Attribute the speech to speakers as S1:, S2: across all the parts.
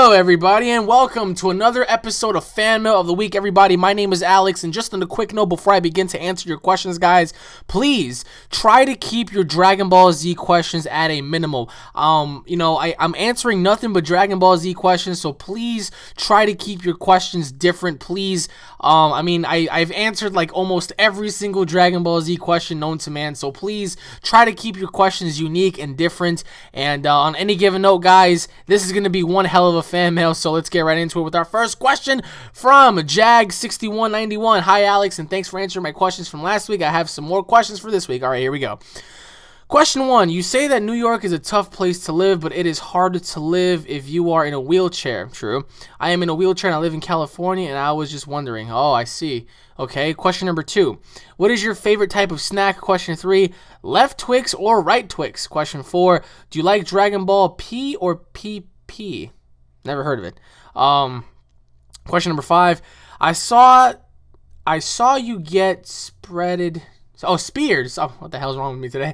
S1: Hello everybody and welcome to another episode of Fan Mail of the Week, everybody. My name is Alex, and just on a quick note before I begin to answer your questions, guys, please try to keep your Dragon Ball Z questions at a minimum. I'm answering nothing but Dragon Ball Z questions, so please try to keep your questions different, please. I've answered like almost every single Dragon Ball Z question known to man, so please try to keep your questions unique and different. And on any given note, guys, this is going to be one hell of a fan mail, so let's get right into it with our first question from Jag6191. Hi, Alex, and thanks for answering my questions from last week. I have some more questions for this week. All right, here we go. Question 1. You say that New York is a tough place to live, but it is harder to live if you are in a wheelchair. True. I am in a wheelchair and I live in California, and I was just wondering. Oh, I see. Okay, question number 2. What is your favorite type of snack? Question 3. Left Twix or right Twix? Question 4. Do you like Dragon Ball P or PP? Never heard of it. Question number 5. I saw you get speared. Oh, what the hell's wrong with me today?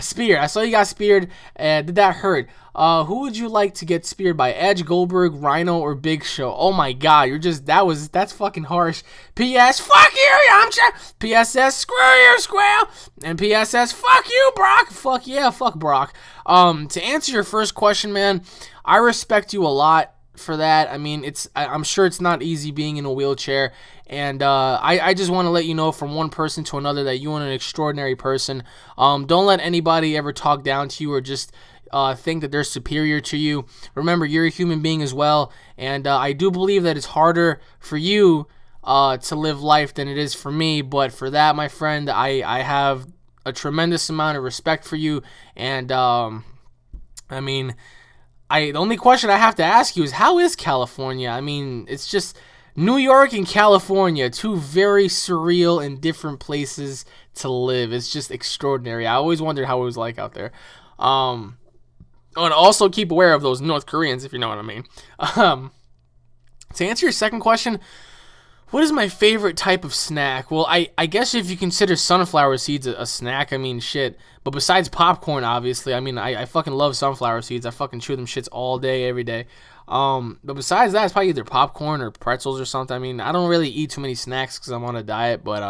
S1: Speared. I saw you got speared. Did that hurt? Who would you like to get speared by? Edge, Goldberg, Rhino, or Big Show? Oh my God, that's fucking harsh. P.S. Fuck you, Yamcha. P.S.S. Screw you, Squirrel. And P.S.S. Fuck you, Brock. Fuck yeah, fuck Brock. To answer your first question, man, I respect you a lot for that. I mean, I'm sure it's not easy being in a wheelchair, and I just want to let you know from one person to another that you are an extraordinary person. Don't let anybody ever talk down to you or just think that they're superior to you. Remember, you're a human being as well, and I do believe that it's harder for you to live life than it is for me, but for that, my friend, I have a tremendous amount of respect for you, and the only question I have to ask you is, how is California? I mean, it's just New York and California, two very surreal and different places to live. It's just extraordinary. I always wondered how it was like out there. And also keep aware of those North Koreans, if you know what I mean. To answer your second question, what is my favorite type of snack? Well, I guess if you consider sunflower seeds a snack, I mean, shit. But besides popcorn, obviously, I mean, I fucking love sunflower seeds. I fucking chew them shits all day, every day. But besides that, it's probably either popcorn or pretzels or something. I mean, I don't really eat too many snacks because I'm on a diet. But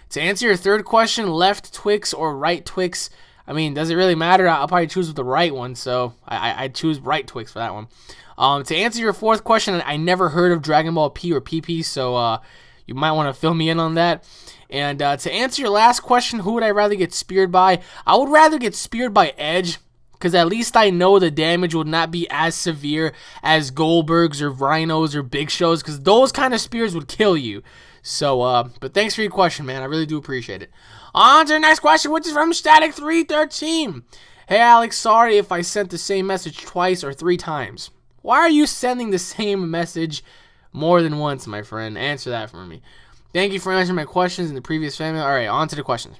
S1: to answer your third question, left Twix or right Twix, I mean, does it really matter? I'll probably choose the right one, so I choose right Twix for that one. To answer your fourth question, I never heard of Dragon Ball P or PP, so you might want to fill me in on that. And to answer your last question, who would I rather get speared by? I would rather get speared by Edge, because at least I know the damage would not be as severe as Goldberg's or Rhino's or Big Show's, because those kind of spears would kill you. So, but thanks for your question, man. I really do appreciate it. On to the next question, which is from Static313. Hey, Alex, sorry if I sent the same message twice or 3 times. Why are you sending the same message more than once, my friend? Answer that for me. Thank you for answering my questions in the previous family. All right, on to the questions.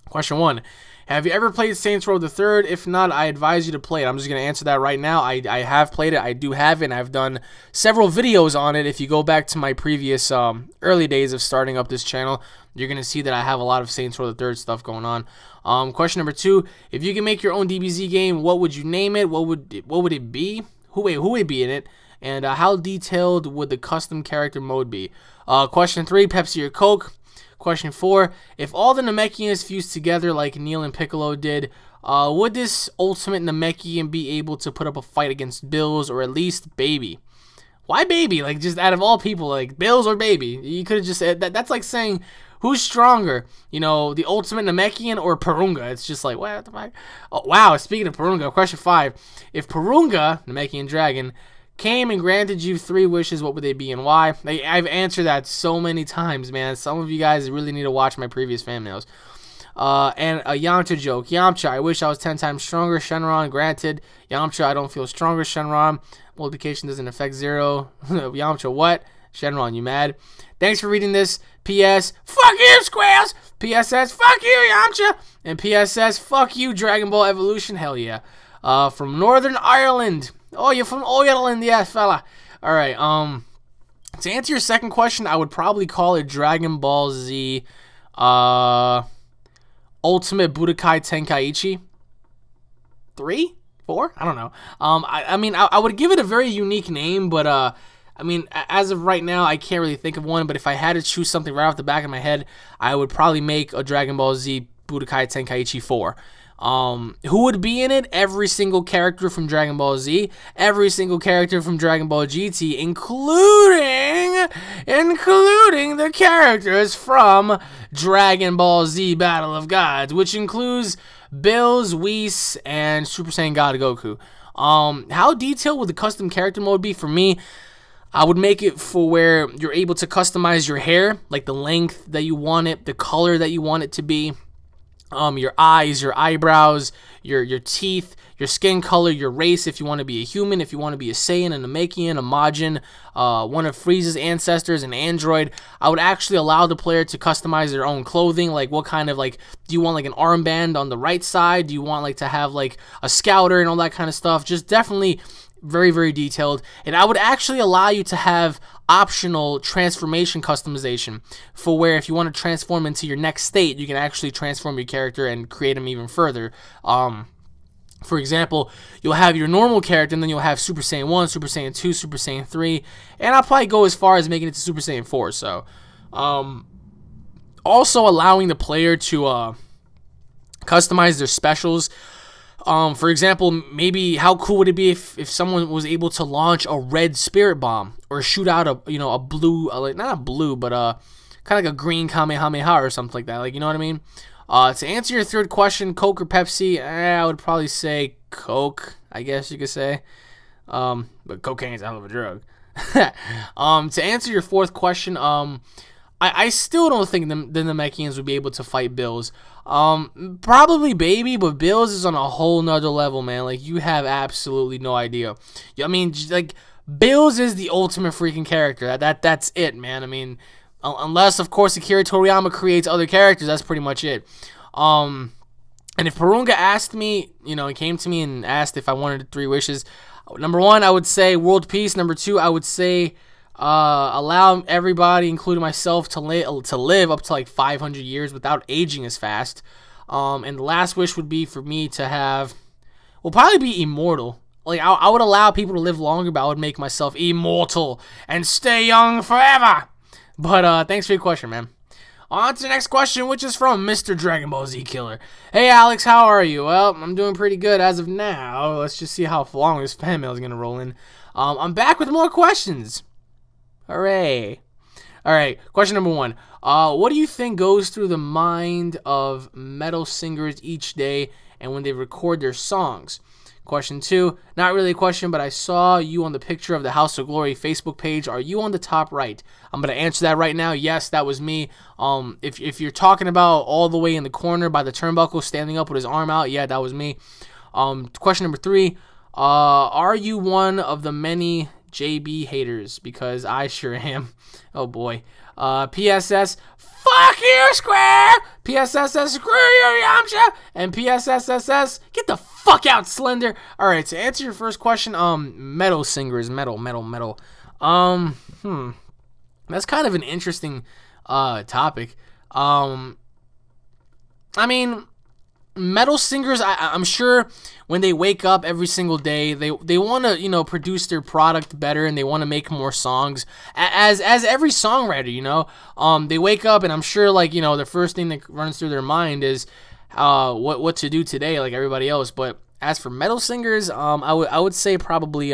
S1: Question 1. Have you ever played Saints Row the Third? If not, I advise you to play it. I'm just going to answer that right now. I have played it. I do have it, and I've done several videos on it. If you go back to my previous early days of starting up this channel, you're going to see that I have a lot of Saints Row the Third stuff going on. Question number 2. If you can make your own DBZ game, what would you name it? What would it be? Who would be in it? And how detailed would the custom character mode be? Question 3, Pepsi or Coke? Question 4, if all the Namekians fused together like Neil and Piccolo did, would this ultimate Namekian be able to put up a fight against Bills or at least Baby? Why Baby? Like, just out of all people, like, Bills or Baby? You could have just said, that's like saying, who's stronger? You know, the ultimate Namekian or Purunga? It's just like, what the fuck? Oh, wow, speaking of Purunga, question 5. If Purunga, Namekian Dragon, came and granted you 3 wishes, what would they be and why? I've answered that so many times, man. Some of you guys really need to watch my previous fan mails. And a Yamcha joke. Yamcha, I wish I was 10 times stronger. Shenron, granted. Yamcha, I don't feel stronger. Shenron, multiplication doesn't affect 0. Yamcha, what? Shenron, you mad? Thanks for reading this. P.S. Fuck you, Squares! P.S.S. Fuck you, Yamcha! And P.S.S. Fuck you, Dragon Ball Evolution. Hell yeah. From Northern Ireland. Oh, you're from Ireland, yeah, fella. All right. To answer your second question, I would probably call it Dragon Ball Z Ultimate Budokai Tenkaichi 3? 4? I don't know. I mean, I would give it a very unique name, but I mean, as of right now, I can't really think of one. But if I had to choose something right off the back of my head, I would probably make a Dragon Ball Z Budokai Tenkaichi 4. Who would be in it? Every single character from Dragon Ball Z, every single character from Dragon Ball GT, including the characters from Dragon Ball Z Battle of Gods, which includes Bills, Whis, and Super Saiyan God Goku. How detailed would the custom character mode be? For me, I would make it for where you're able to customize your hair, like the length that you want it, the color that you want it to be, your eyes, your eyebrows, your teeth, your skin color, your race, if you want to be a human, if you want to be a Saiyan, an Namekian, a Majin, one of Frieza's ancestors, an android. I would actually allow the player to customize their own clothing, like what kind of, like, do you want like an armband on the right side? Do you want like to have like a scouter and all that kind of stuff? Just definitely very, very detailed. And I would actually allow you to have optional transformation customization for where if you want to transform into your next state, you can actually transform your character and create him even further. For example, you'll have your normal character, and then you'll have Super Saiyan 1, Super Saiyan 2, Super Saiyan 3, and I'll probably go as far as making it to Super Saiyan 4. So, also allowing the player to customize their specials. For example, maybe how cool would it be if someone was able to launch a red spirit bomb or shoot out a blue, like not a blue, but kind of like a green Kamehameha or something like that. Like, you know what I mean? To answer your third question, Coke or Pepsi, I would probably say Coke, I guess you could say. But cocaine's a hell of a drug. To answer your fourth question, I still don't think the Namekians would be able to fight Bills. Probably Baby, but Bills is on a whole nother level, man. Like, you have absolutely no idea. I mean, like, Bills is the ultimate freaking character. That's it, man. I mean, unless, of course, Akira Toriyama creates other characters, that's pretty much it. And if Purunga asked me, he came to me and asked if I wanted 3 wishes, number 1, I would say world peace. Number 2, I would say allow everybody, including myself, to live up to like 500 years without aging as fast. And the last wish would be for me to have, probably be immortal. Like, I would allow people to live longer, but I would make myself immortal and stay young forever. But thanks for your question, man. On to the next question, which is from Mr. Dragon Ball Z Killer. Hey, Alex, how are you? Well, I'm doing pretty good as of now. Let's just see how long this fan mail is going to roll in. I'm back with more questions. Hooray. All right, question number 1. What do you think goes through the mind of metal singers each day and when they record their songs? Question 2, not really a question, but I saw you on the picture of the House of Glory Facebook page. Are you on the top right? I'm going to answer that right now. Yes, that was me. If you're talking about all the way in the corner by the turnbuckle standing up with his arm out, yeah, that was me. Question number 3, are you one of the many JB haters? Because I sure am. Oh boy. PSS, fuck you, Square! PSSS, screw you, Yamcha! And PSSSS, get the fuck out, Slender! Alright, to answer your first question, metal singers, metal. That's kind of an interesting, topic. I mean, metal singers, I'm sure when they wake up every single day, they want to, produce their product better, and they want to make more songs, as every songwriter, they wake up, and I'm sure, like, the first thing that runs through their mind is what to do today, like everybody else. But as for metal singers, I would say probably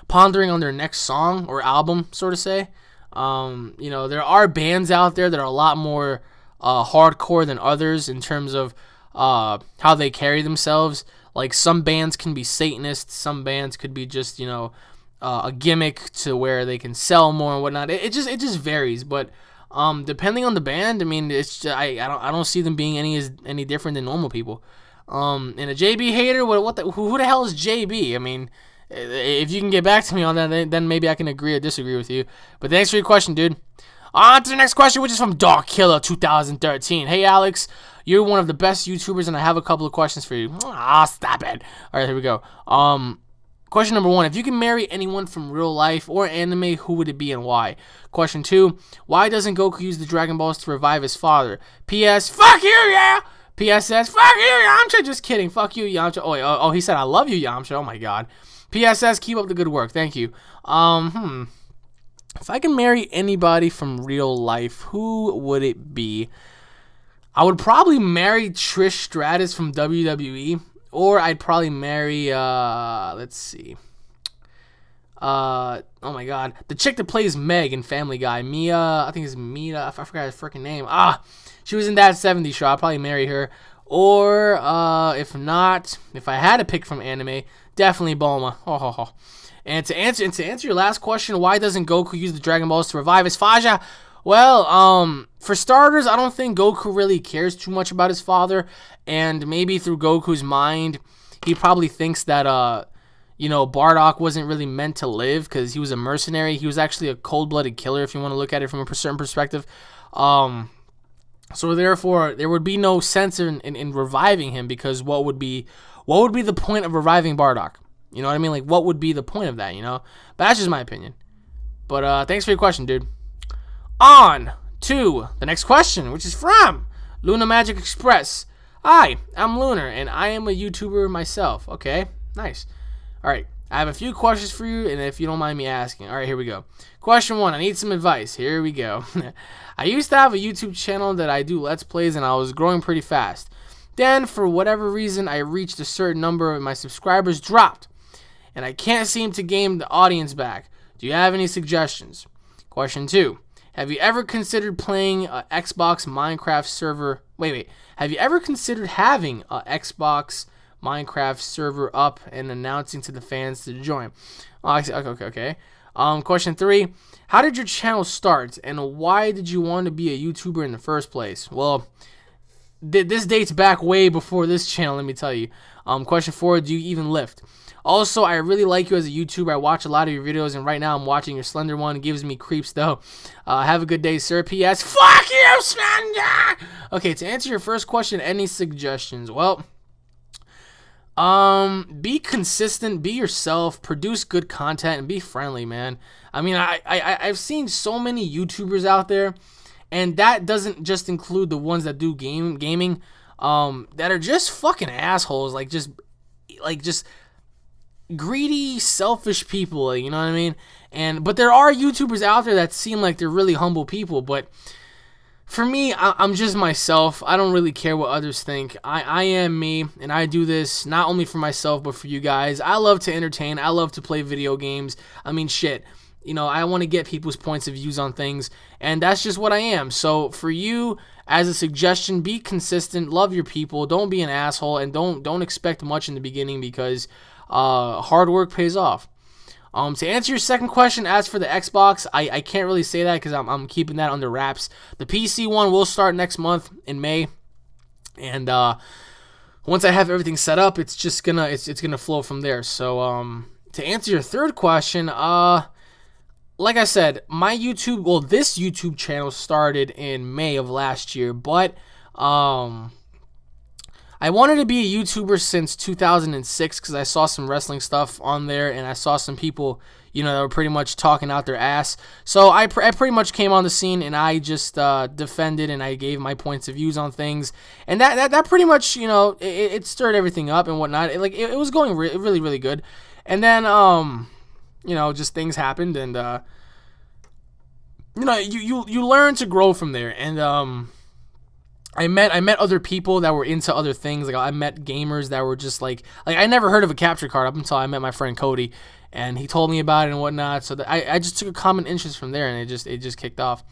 S1: pondering on their next song or album, sort of say. There are bands out there that are a lot more hardcore than others in terms of how they carry themselves. Like, some bands can be Satanists, some bands could be just a gimmick to where they can sell more and whatnot. It just varies. But depending on the band, I mean, it's just, I don't see them being any different than normal people. And a JB hater, who the hell is JB? I mean, if you can get back to me on that, then maybe I can agree or disagree with you. But thanks for your question, dude. On to the next question, which is from Dark Killer 2013. Hey, Alex, you're one of the best YouTubers, and I have a couple of questions for you. Stop it. All right, here we go. Question number 1, if you can marry anyone from real life or anime, who would it be and why? Question 2, why doesn't Goku use the Dragon Balls to revive his father? P.S. Fuck you, yeah! PSS, fuck you, Yamcha. Just kidding. Fuck you, Yamcha. Oh, he said, I love you, Yamcha. Oh, my God. PSS, keep up the good work. Thank you. If I can marry anybody from real life, who would it be? I would probably marry Trish Stratus from WWE. Or I'd probably marry, let's see. Oh my God. The chick that plays Meg in Family Guy. Mia, I think it's Mia. I forgot her freaking name. She was in that 70s show. I'll probably marry her. Or, if not, if I had to pick from anime, definitely Bulma. And to answer your last question, why doesn't Goku use the Dragon Balls to revive his father? Well, for starters, I don't think Goku really cares too much about his father. And maybe through Goku's mind, he probably thinks that, Bardock wasn't really meant to live because he was a mercenary. He was actually a cold-blooded killer if you want to look at it from a certain perspective. So therefore, there would be no sense in reviving him because what would be the point of reviving Bardock? You know what I mean? Like, what would be the point of that, But that's just my opinion. But thanks for your question, dude. On to the next question, which is from Luna Magic Express. Hi, I'm Lunar, and I am a YouTuber myself. Okay, nice. All right, I have a few questions for you, and if you don't mind me asking. All right, here we go. Question 1, I need some advice. Here we go. I used to have a YouTube channel that I do Let's Plays, and I was growing pretty fast. Then, for whatever reason, I reached a certain number and my subscribers dropped, and I can't seem to gain the audience back. Do you have any suggestions? Question 2. Have you ever considered playing an Xbox Minecraft server? Wait. Have you ever considered having an Xbox Minecraft server up and announcing to the fans to join? Okay. Question 3. How did your channel start, and why did you want to be a YouTuber in the first place? Well, this dates back way before this channel, let me tell you. Question 4. Do you even lift? Also, I really like you as a YouTuber. I watch a lot of your videos, and right now I'm watching your Slender one. It gives me creeps, though. Have a good day, sir. P.S. Fuck you, Slender! Okay, to answer your first question, any suggestions? Well, be consistent, be yourself, produce good content, and be friendly, man. I mean, I've seen so many YouTubers out there, and that doesn't just include the ones that do gaming, that are just fucking assholes, like just greedy, selfish people, you know what I mean? But there are YouTubers out there that seem like they're really humble people, but for me, I'm just myself. I don't really care what others think. I am me, and I do this not only for myself, but for you guys. I love to entertain. I love to play video games. I mean, shit. I want to get people's points of views on things, and that's just what I am. So for you, as a suggestion, be consistent, love your people, don't be an asshole, and don't expect much in the beginning because hard work pays off. To answer your second question, as for the Xbox, I can't really say that because I'm keeping that under wraps. The PC one will start next month in May, and once I have everything set up, it's just gonna flow from there. So to answer your third question, like I said, this YouTube channel started in May of last year, but I wanted to be a YouTuber since 2006 because I saw some wrestling stuff on there, and I saw some people, that were pretty much talking out their ass. So I pretty much came on the scene, and I just defended, and I gave my points of views on things, and that pretty much, it stirred everything up and whatnot. It was going really, really good, and then just things happened, and you learn to grow from there, and I met other people that were into other things. Like I met gamers that were just like I never heard of a capture card up until I met my friend Cody, and he told me about it and whatnot. So that I just took a common interest from there, and it just kicked off.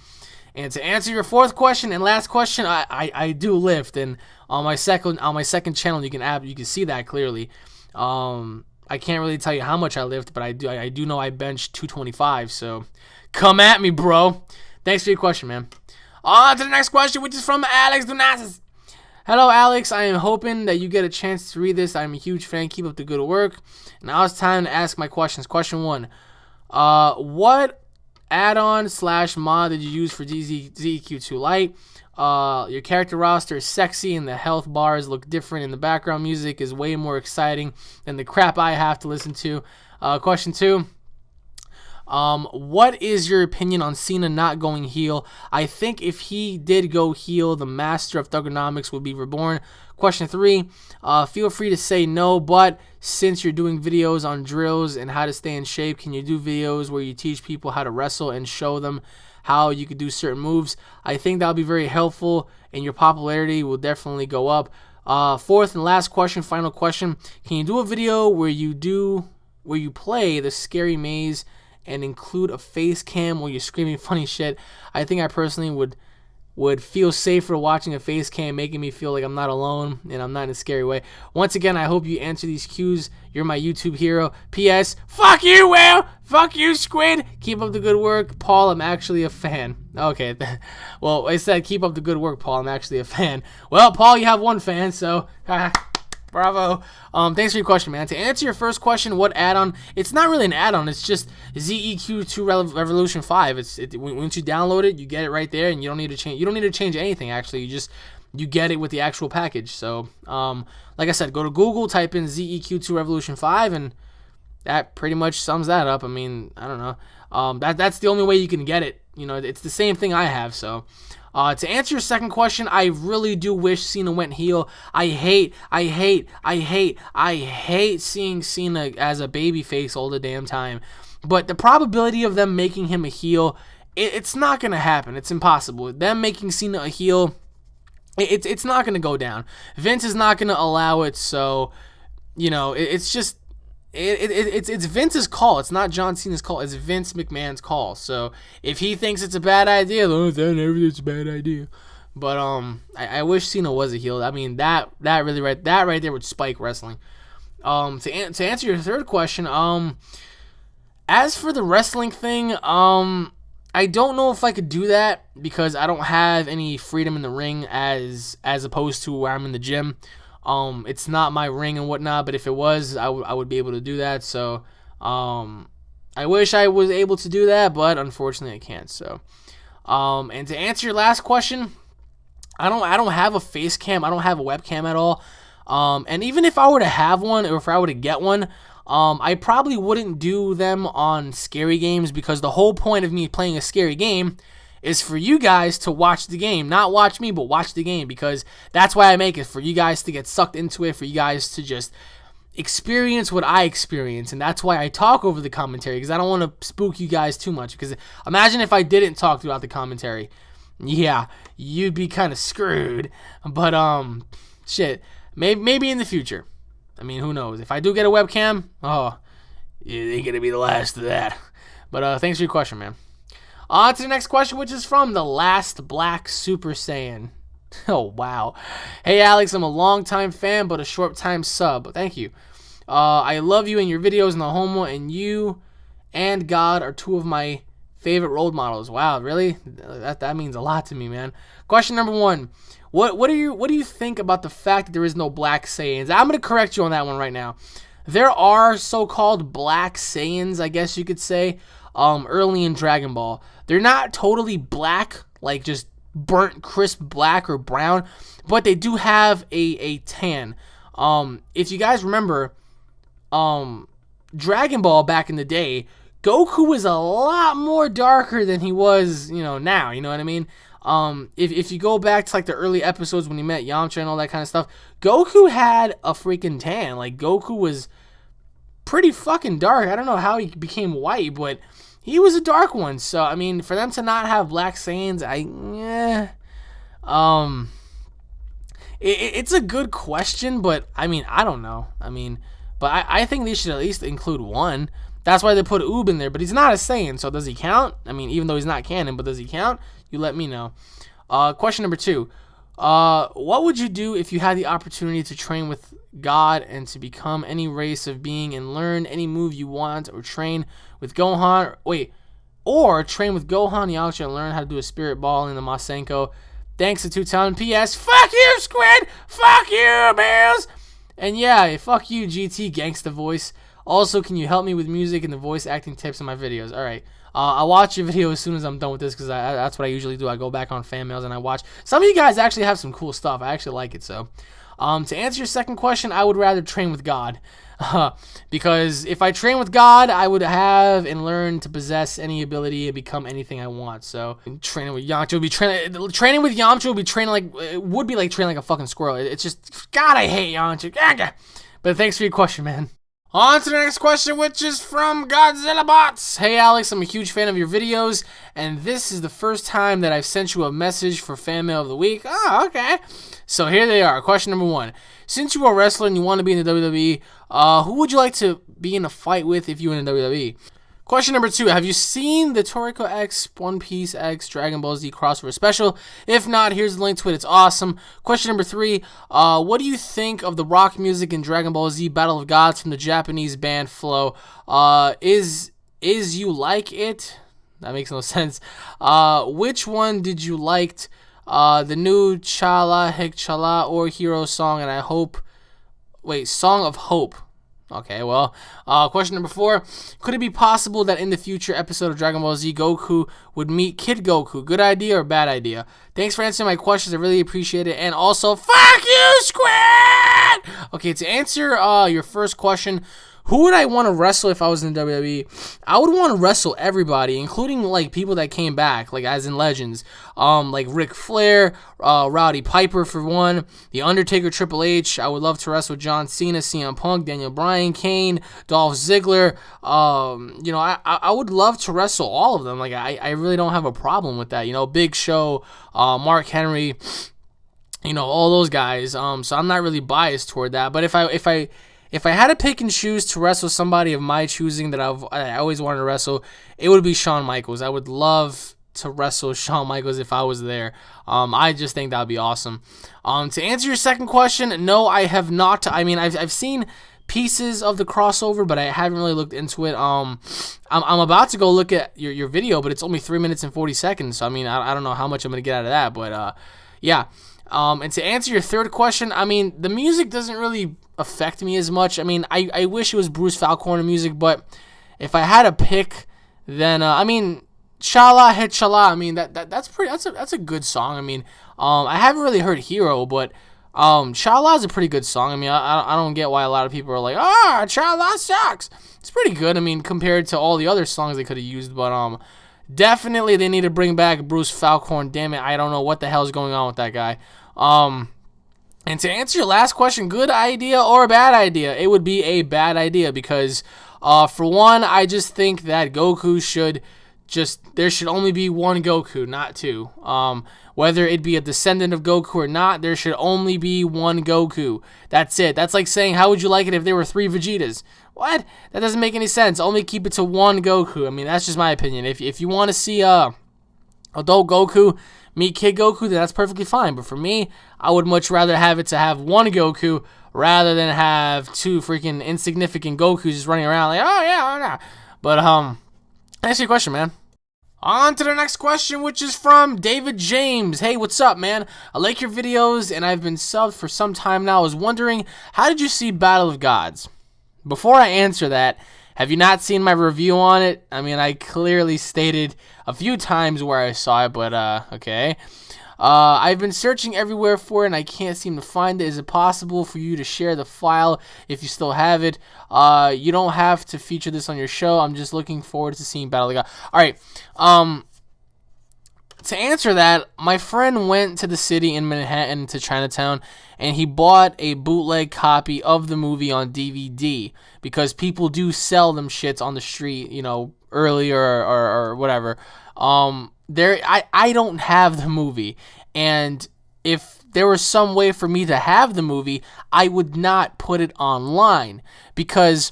S1: And to answer your fourth question and last question, I do lift, and on my second channel you can see that clearly. I can't really tell you how much I lift, but I do know I bench 225. So come at me, bro. Thanks for your question, man. On to the next question, which is from Alex Donatas. Hello, Alex. I am hoping that you get a chance to read this. I'm a huge fan. Keep up the good work. Now it's time to ask my questions. Question 1. What add-on / mod did you use for ZEQ2 Lite? Your character roster is sexy, and the health bars look different, and the background music is way more exciting than the crap I have to listen to. Question 2. What is your opinion on Cena not going heel? I think if he did go heel, the master of Thugonomics would be reborn. Question 3, feel free to say no, but since you're doing videos on drills and how to stay in shape, can you do videos where you teach people how to wrestle and show them how you could do certain moves? I think that'll be very helpful and your popularity will definitely go up. Fourth and last question, final question. Can you do a video where you play the scary maze and include a face cam where you're screaming funny shit? I think I personally would feel safer watching a face cam, making me feel like I'm not alone and I'm not in a scary way. Once again, I hope you answer these cues. You're my YouTube hero. P.S. Fuck you, Will! Fuck you, Squid! Keep up the good work. Paul, I'm actually a fan. Okay. Well, I said keep up the good work, Paul. I'm actually a fan. Well, Paul, you have one fan, so... Bravo. Thanks for your question, man. To answer your first question, what add-on? It's not really an add-on. It's just ZEQ2 Revolution 5. Once you download it, you get it right there, and you don't need to change. You don't need to change anything. Actually, you get it with the actual package. So, like I said, go to Google, type in ZEQ2 Revolution 5, and that pretty much sums that up. I mean, I don't know. That's the only way you can get it. You know, it's the same thing I have. So. To answer your second question, I really do wish Cena went heel. I hate seeing Cena as a babyface all the damn time. But the probability of them making him a heel, it's not going to happen. It's impossible. Them making Cena a heel, it's not going to go down. Vince is not going to allow it, so, you know, it's just... It's Vince's call. It's not John Cena's call. It's Vince McMahon's call. So if he thinks it's a bad idea, then everything's a bad idea. But I wish Cena was a heel. I mean that right there would spike wrestling. To answer your third question, as for the wrestling thing, I don't know if I could do that because I don't have any freedom in the ring as opposed to where I'm in the gym. It's not my ring and whatnot, but if it was, I would be able to do that. So, I wish I was able to do that, but unfortunately I can't. So, and to answer your last question, I don't have a face cam. I don't have a webcam at all. And even if I were to have one or if I were to get one, I probably wouldn't do them on scary games because the whole point of me playing a scary game is for you guys to watch the game. Not watch me, but watch the game, because that's why I make it, for you guys to get sucked into it, for you guys to just experience what I experience. And that's why I talk over the commentary, because I don't want to spook you guys too much. Because imagine if I didn't talk throughout the commentary. Yeah, you'd be kind of screwed. But, shit, maybe in the future. I mean, who knows? If I do get a webcam, it ain't gonna be the last of that. But, thanks for your question, man. On to the next question, which is from the Last Black Super Saiyan. Oh, wow. Hey, Alex, I'm a long-time fan, but a short-time sub. Thank you. I love you and your videos in the homo, and you and God are two of my favorite role models. Wow, really? That means a lot to me, man. Question number 1. What do you think about the fact that there is no Black Saiyans? I'm going to correct you on that one right now. There are so-called Black Saiyans, I guess you could say, early in Dragon Ball. They're not totally black, like just burnt crisp black or brown, but they do have a tan. If you guys remember, Dragon Ball back in the day, Goku was a lot more darker than he was, now. You know what I mean? If you go back to like the early episodes when he met Yamcha and all that kind of stuff, Goku had a freaking tan. Like, Goku was pretty fucking dark. I don't know how he became white, but he was a dark one. So, I mean, for them to not have Black Saiyans, it's a good question, but, I mean, I don't know. I mean, but I think they should at least include one. That's why they put Oob in there, but he's not a Saiyan, so does he count? I mean, even though he's not canon, but does he count? You let me know. Question number 2. What would you do if you had the opportunity to train with God and to become any race of being and learn any move you want, or train with Gohan, or train with Gohan, Yamcha, and learn how to do a spirit ball in the Masenko? Thanks to 2-ton. P.S. Fuck you, Squid! Fuck you, Bills! And yeah, fuck you, GT Gangsta Voice. Also, can you help me with music and the voice acting tips in my videos? Alright. I'll watch your video as soon as I'm done with this, because that's what I usually do. I go back on fan mails and I watch. Some of you guys actually have some cool stuff. I actually like it. So, to answer your second question, I would rather train with God. Because if I train with God, I would have and learn to possess any ability and become anything I want. So training with Yamcha would be training with Yamcha would be training like it would be like training like a fucking squirrel. It's just God, I hate Yamcha. But thanks for your question, man. On to the next question, which is from Godzilla Bots. Hey Alex, I'm a huge fan of your videos, and this is the first time that I've sent you a message for Fan Mail of the Week. Oh, okay. So here they are. Question number 1. Since you are a wrestler and you want to be in the WWE, who would you like to be in a fight with if you were in the WWE? Question number 2. Have you seen the Toriko X, One Piece X, Dragon Ball Z crossover special? If not, here's the link to it. It's awesome. Question number 3. What do you think of the rock music in Dragon Ball Z Battle of Gods from the Japanese band Flow? Is you like it? That makes no sense. Which one did you liked? The new Chala, Hick Chala, or Hero song, and I hope... Wait, Song of Hope. Okay, well, question number 4. Could it be possible that in the future episode of Dragon Ball Z, Goku would meet Kid Goku? Good idea or bad idea? Thanks for answering my questions. I really appreciate it. And also, fuck you, Squid! Okay, to answer your first question, who would I want to wrestle if I was in WWE? I would want to wrestle everybody, including like people that came back, like as in legends, like Ric Flair, Rowdy Piper for one, The Undertaker, Triple H. I would love to wrestle John Cena, CM Punk, Daniel Bryan, Kane, Dolph Ziggler. I would love to wrestle all of them. Like I really don't have a problem with that. Big Show, Mark Henry, all those guys. So I'm not really biased toward that. But if I had to pick and choose to wrestle somebody of my choosing that I always wanted to wrestle, it would be Shawn Michaels. I would love to wrestle Shawn Michaels if I was there. I just think that would be awesome. To answer your second question, no, I have not. I mean, I've seen pieces of the crossover, but I haven't really looked into it. I'm about to go look at your video, but it's only 3 minutes and 40 seconds. So I mean, I don't know how much I'm gonna get out of that, but yeah. And to answer your third question, I mean, the music doesn't really affect me as much. I mean, I wish it was Bruce Falcorn music, but if I had to pick, then I mean, Chala Hit Chala. I mean, that's a good song. I mean, I haven't really heard Hero, but Chala is a pretty good song. I mean, I don't get why a lot of people are like, Chala sucks. It's pretty good. I mean, compared to all the other songs they could have used, but definitely they need to bring back Bruce Falcorn. Damn it, I don't know what the hell is going on with that guy. And to answer your last question, good idea or bad idea? It would be a bad idea because, for one, I just think that Goku there should only be one Goku, not two. Whether it be a descendant of Goku or not, there should only be one Goku. That's it. That's like saying, how would you like it if there were 3 Vegetas? What? That doesn't make any sense. Only keep it to one Goku. I mean, that's just my opinion. If you want to see adult Goku meet Kid Goku, then that's perfectly fine. But for me, I would much rather have it to have one Goku rather than have 2 freaking insignificant Gokus just running around like, oh yeah. But that's your question, man. On to the next question, which is from David James. Hey, what's up, man? I like your videos, and I've been subbed for some time now. I was wondering, how did you see Battle of Gods? Before I answer that, have you not seen my review on it? I mean, I clearly stated a few times where I saw it, but okay. I've been searching everywhere for it, and I can't seem to find it. Is it possible for you to share the file if you still have it? You don't have to feature this on your show. I'm just looking forward to seeing Battle of God. All right. To answer that, my friend went to the city in Manhattan to Chinatown, and he bought a bootleg copy of the movie on DVD because people do sell them shits on the street, early or whatever. I don't have the movie, and if there was some way for me to have the movie, I would not put it online, because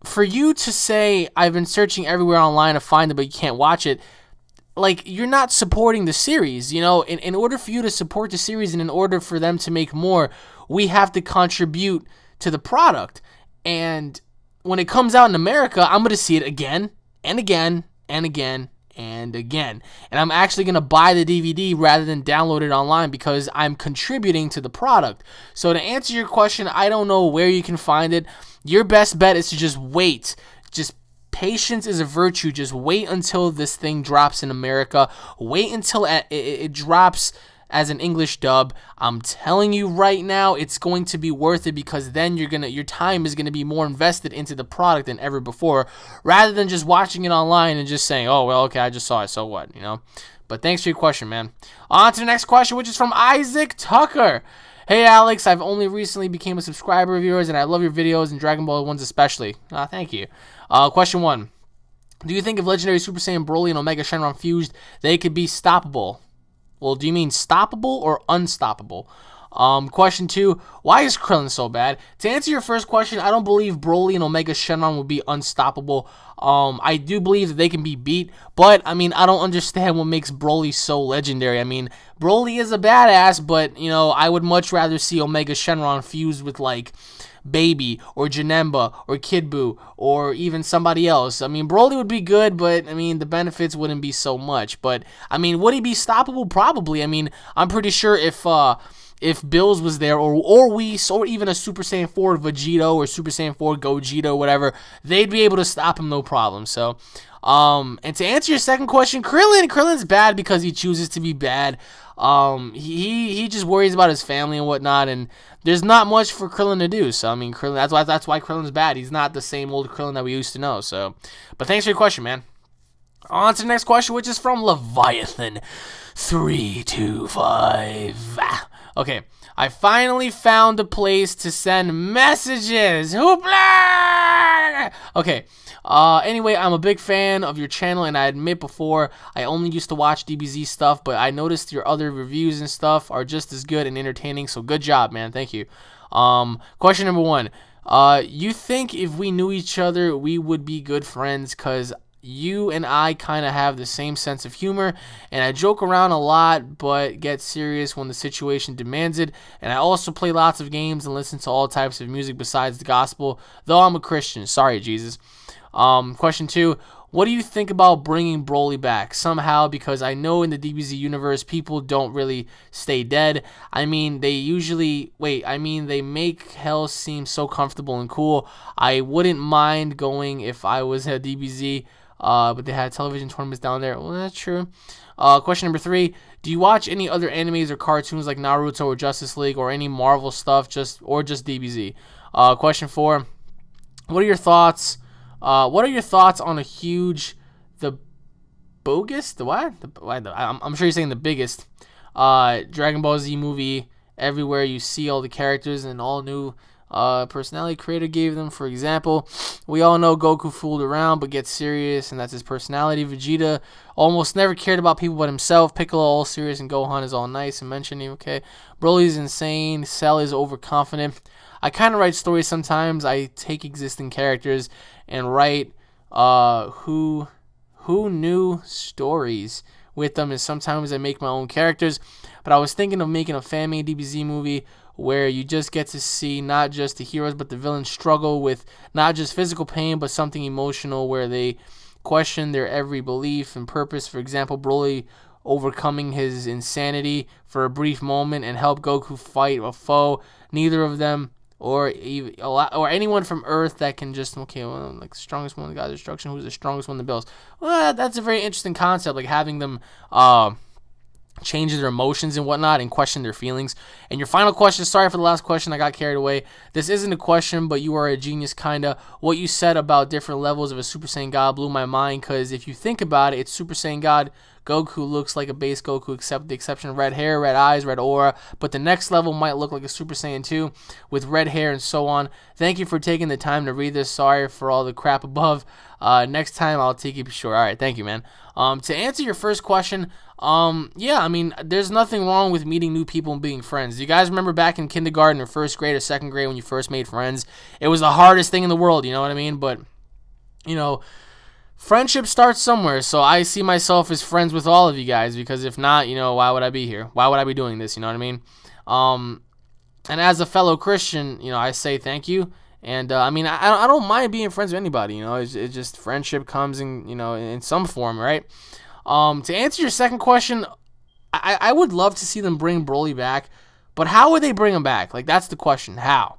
S1: for you to say I've been searching everywhere online to find it but you can't watch it, like, you're not supporting the series. In order for you to support the series and in order for them to make more, we have to contribute to the product. And when it comes out in America, I'm going to see it again and again and again and again. And I'm actually going to buy the DVD rather than download it online because I'm contributing to the product. So to answer your question, I don't know where you can find it. Your best bet is to just wait. Just patience is a virtue. Just wait until this thing drops in America. Wait until it drops as an English dub. I'm telling you right now, it's going to be worth it, because then your time is gonna be more invested into the product than ever before, rather than just watching it online and just saying, oh well, okay, I just saw it, so what, But thanks for your question, man. On to the next question, which is from Isaac Tucker. Hey Alex, I've only recently became a subscriber of yours, and I love your videos and Dragon Ball ones especially. Thank you. Question 1. Do you think if Legendary Super Saiyan Broly and Omega Shenron fused, they could be stoppable? Well, do you mean stoppable or unstoppable? Question 2, why is Krillin so bad? To answer your first question, I don't believe Broly and Omega Shenron will be unstoppable. I do believe that they can be beat, but, I don't understand what makes Broly so legendary. Broly is a badass, but, I would much rather see Omega Shenron fused with, like, Baby or Janemba or Kid Buu or even somebody else. Broly would be good, but the benefits wouldn't be so much. But would he be stoppable? Probably. I'm pretty sure if Bills was there, or Whis, or even a Super Saiyan 4 Vegito or Super Saiyan 4 Gogeta, whatever, they'd be able to stop him no problem. So, and to answer your second question, Krillin's bad because he chooses to be bad. He just worries about his family and whatnot, and there's not much for Krillin to do. So Krillin, that's why Krillin's bad. He's not the same old Krillin that we used to know. So, but thanks for your question, man. On to the next question, which is from Leviathan 325. Okay, I finally found a place to send messages. Hoopla! Okay. Anyway, I'm a big fan of your channel, and I admit before, I only used to watch DBZ stuff, but I noticed your other reviews and stuff are just as good and entertaining, so good job, man. Thank you. Question number 1. You think if we knew each other, we would be good friends? Because you and I kind of have the same sense of humor, and I joke around a lot, but get serious when the situation demands it, and I also play lots of games and listen to all types of music besides the gospel, though I'm a Christian. Sorry, Jesus. Question 2, what do you think about bringing Broly back somehow? Because I know in the DBZ universe, people don't really stay dead. They make hell seem so comfortable and cool. I wouldn't mind going if I was at DBZ, but they had television tournaments down there. Well, that's true. Question number 3, do you watch any other animes or cartoons like Naruto or Justice League or any Marvel stuff, or just DBZ? Question 4, what are your thoughts on a huge, the bogus, the what? I'm sure you're saying the biggest, Dragon Ball Z movie everywhere you see all the characters and all new personality creator gave them. For example, we all know Goku fooled around but gets serious, and that's his personality. Vegeta almost never cared about people but himself. Piccolo all serious, and Gohan is all nice and mentioning, okay. Broly's insane. Cell is overconfident. I kind of write stories sometimes. I take existing characters and write who knew stories with them, and sometimes I make my own characters. But I was thinking of making a fan-made DBZ movie where you just get to see not just the heroes but the villains struggle with not just physical pain but something emotional, where they question their every belief and purpose. For example, Broly overcoming his insanity for a brief moment and help Goku fight a foe. Neither of them or anyone from Earth that can just, like the strongest one, the God's destruction, who's the strongest one, the Bills. Well, that's a very interesting concept, like having them change their emotions and whatnot and question their feelings. And your final question, sorry for the last question, I got carried away. This isn't a question, but you are a genius, kinda. What you said about different levels of a Super Saiyan God blew my mind, because if you think about it, it's Super Saiyan God Goku looks like a base Goku, except the exception of red hair, red eyes, red aura, but the next level might look like a Super Saiyan 2 with red hair and so on. Thank you for taking the time to read this. Sorry for all the crap above. Next time I'll take it for sure. All right, thank you, man. To answer your first question, there's nothing wrong with meeting new people and being friends. Do you guys remember back in kindergarten or first grade or second grade when you first made friends? It was the hardest thing in the world, you know what I mean? But, friendship starts somewhere, so I see myself as friends with all of you guys, because if not, why would I be here? Why would I be doing this, you know what I mean? And as a fellow Christian, I say thank you. And, I don't mind being friends with anybody, it's just friendship comes in some form, right? To answer your second question, I would love to see them bring Broly back, but how would they bring him back? Like, that's the question. How?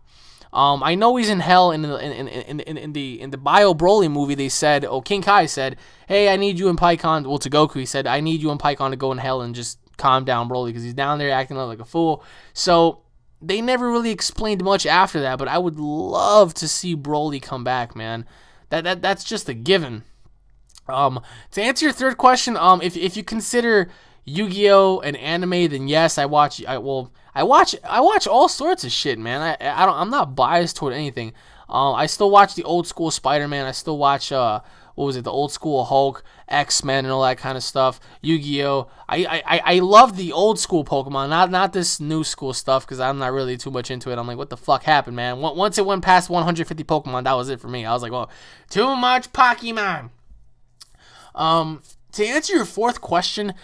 S1: I know he's in hell in the Bio Broly movie. They said, King Kai said, hey, I need you and Pikkon. Well, to Goku, he said, I need you and Pikkon to go in hell and just calm down Broly because he's down there acting like a fool. So they never really explained much after that, but I would love to see Broly come back, man. That's just a given. To answer your third question, if you consider Yu-Gi-Oh an anime, then yes, I watch all sorts of shit, man. I'm not biased toward anything. I still watch the old school Spider-Man. I still watch the old school Hulk, X-Men, and all that kind of stuff. Yu-Gi-Oh. I love the old school Pokemon, not this new school stuff, because I'm not really too much into it. I'm like, what the fuck happened, man? Once it went past 150 Pokemon, that was it for me. I was like, well, too much Pokemon. To answer your fourth question,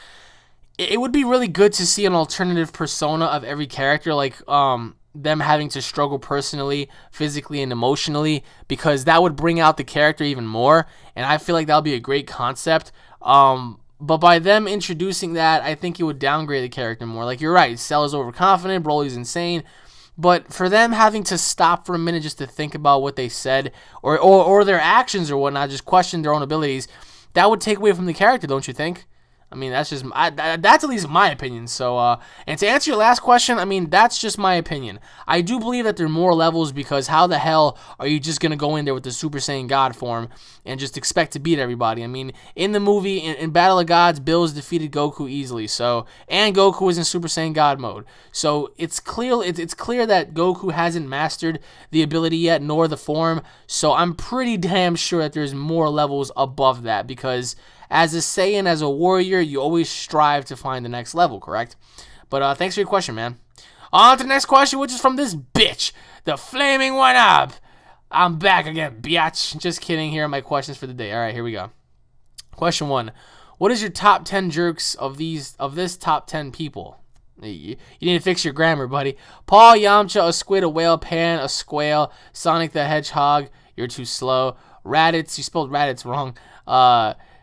S1: it would be really good to see an alternative persona of every character, like them having to struggle personally, physically, and emotionally, because that would bring out the character even more, and I feel like that would be a great concept. But by them introducing that, I think it would downgrade the character more. Like, you're right, Cell is overconfident, Broly's insane, but for them having to stop for a minute just to think about what they said, or their actions or whatnot, just question their own abilities, that would take away from the character, don't you think? I mean, that's at least my opinion. So, and to answer your last question, I mean, that's just my opinion. I do believe that there are more levels, because how the hell are you just going to go in there with the Super Saiyan God form and just expect to beat everybody? I mean, in the movie, in Battle of Gods, Bills defeated Goku easily. So, and Goku was in Super Saiyan God mode. So, it's clear that Goku hasn't mastered the ability yet, nor the form. So, I'm pretty damn sure that there's more levels above that, because as a Saiyan, as a warrior, you always strive to find the next level, correct? But thanks for your question, man. On to the next question, which is from this bitch, the Flaming One Up. I'm back again, biatch. Just kidding. Here are my questions for the day. All right, here we go. Question 1. What is your top 10 jerks of this top 10 people? You need to fix your grammar, buddy. Paul, Yamcha, a squid, a whale, Pan, a squale, Sonic the Hedgehog. You're too slow. Raditz, you spelled Raditz wrong.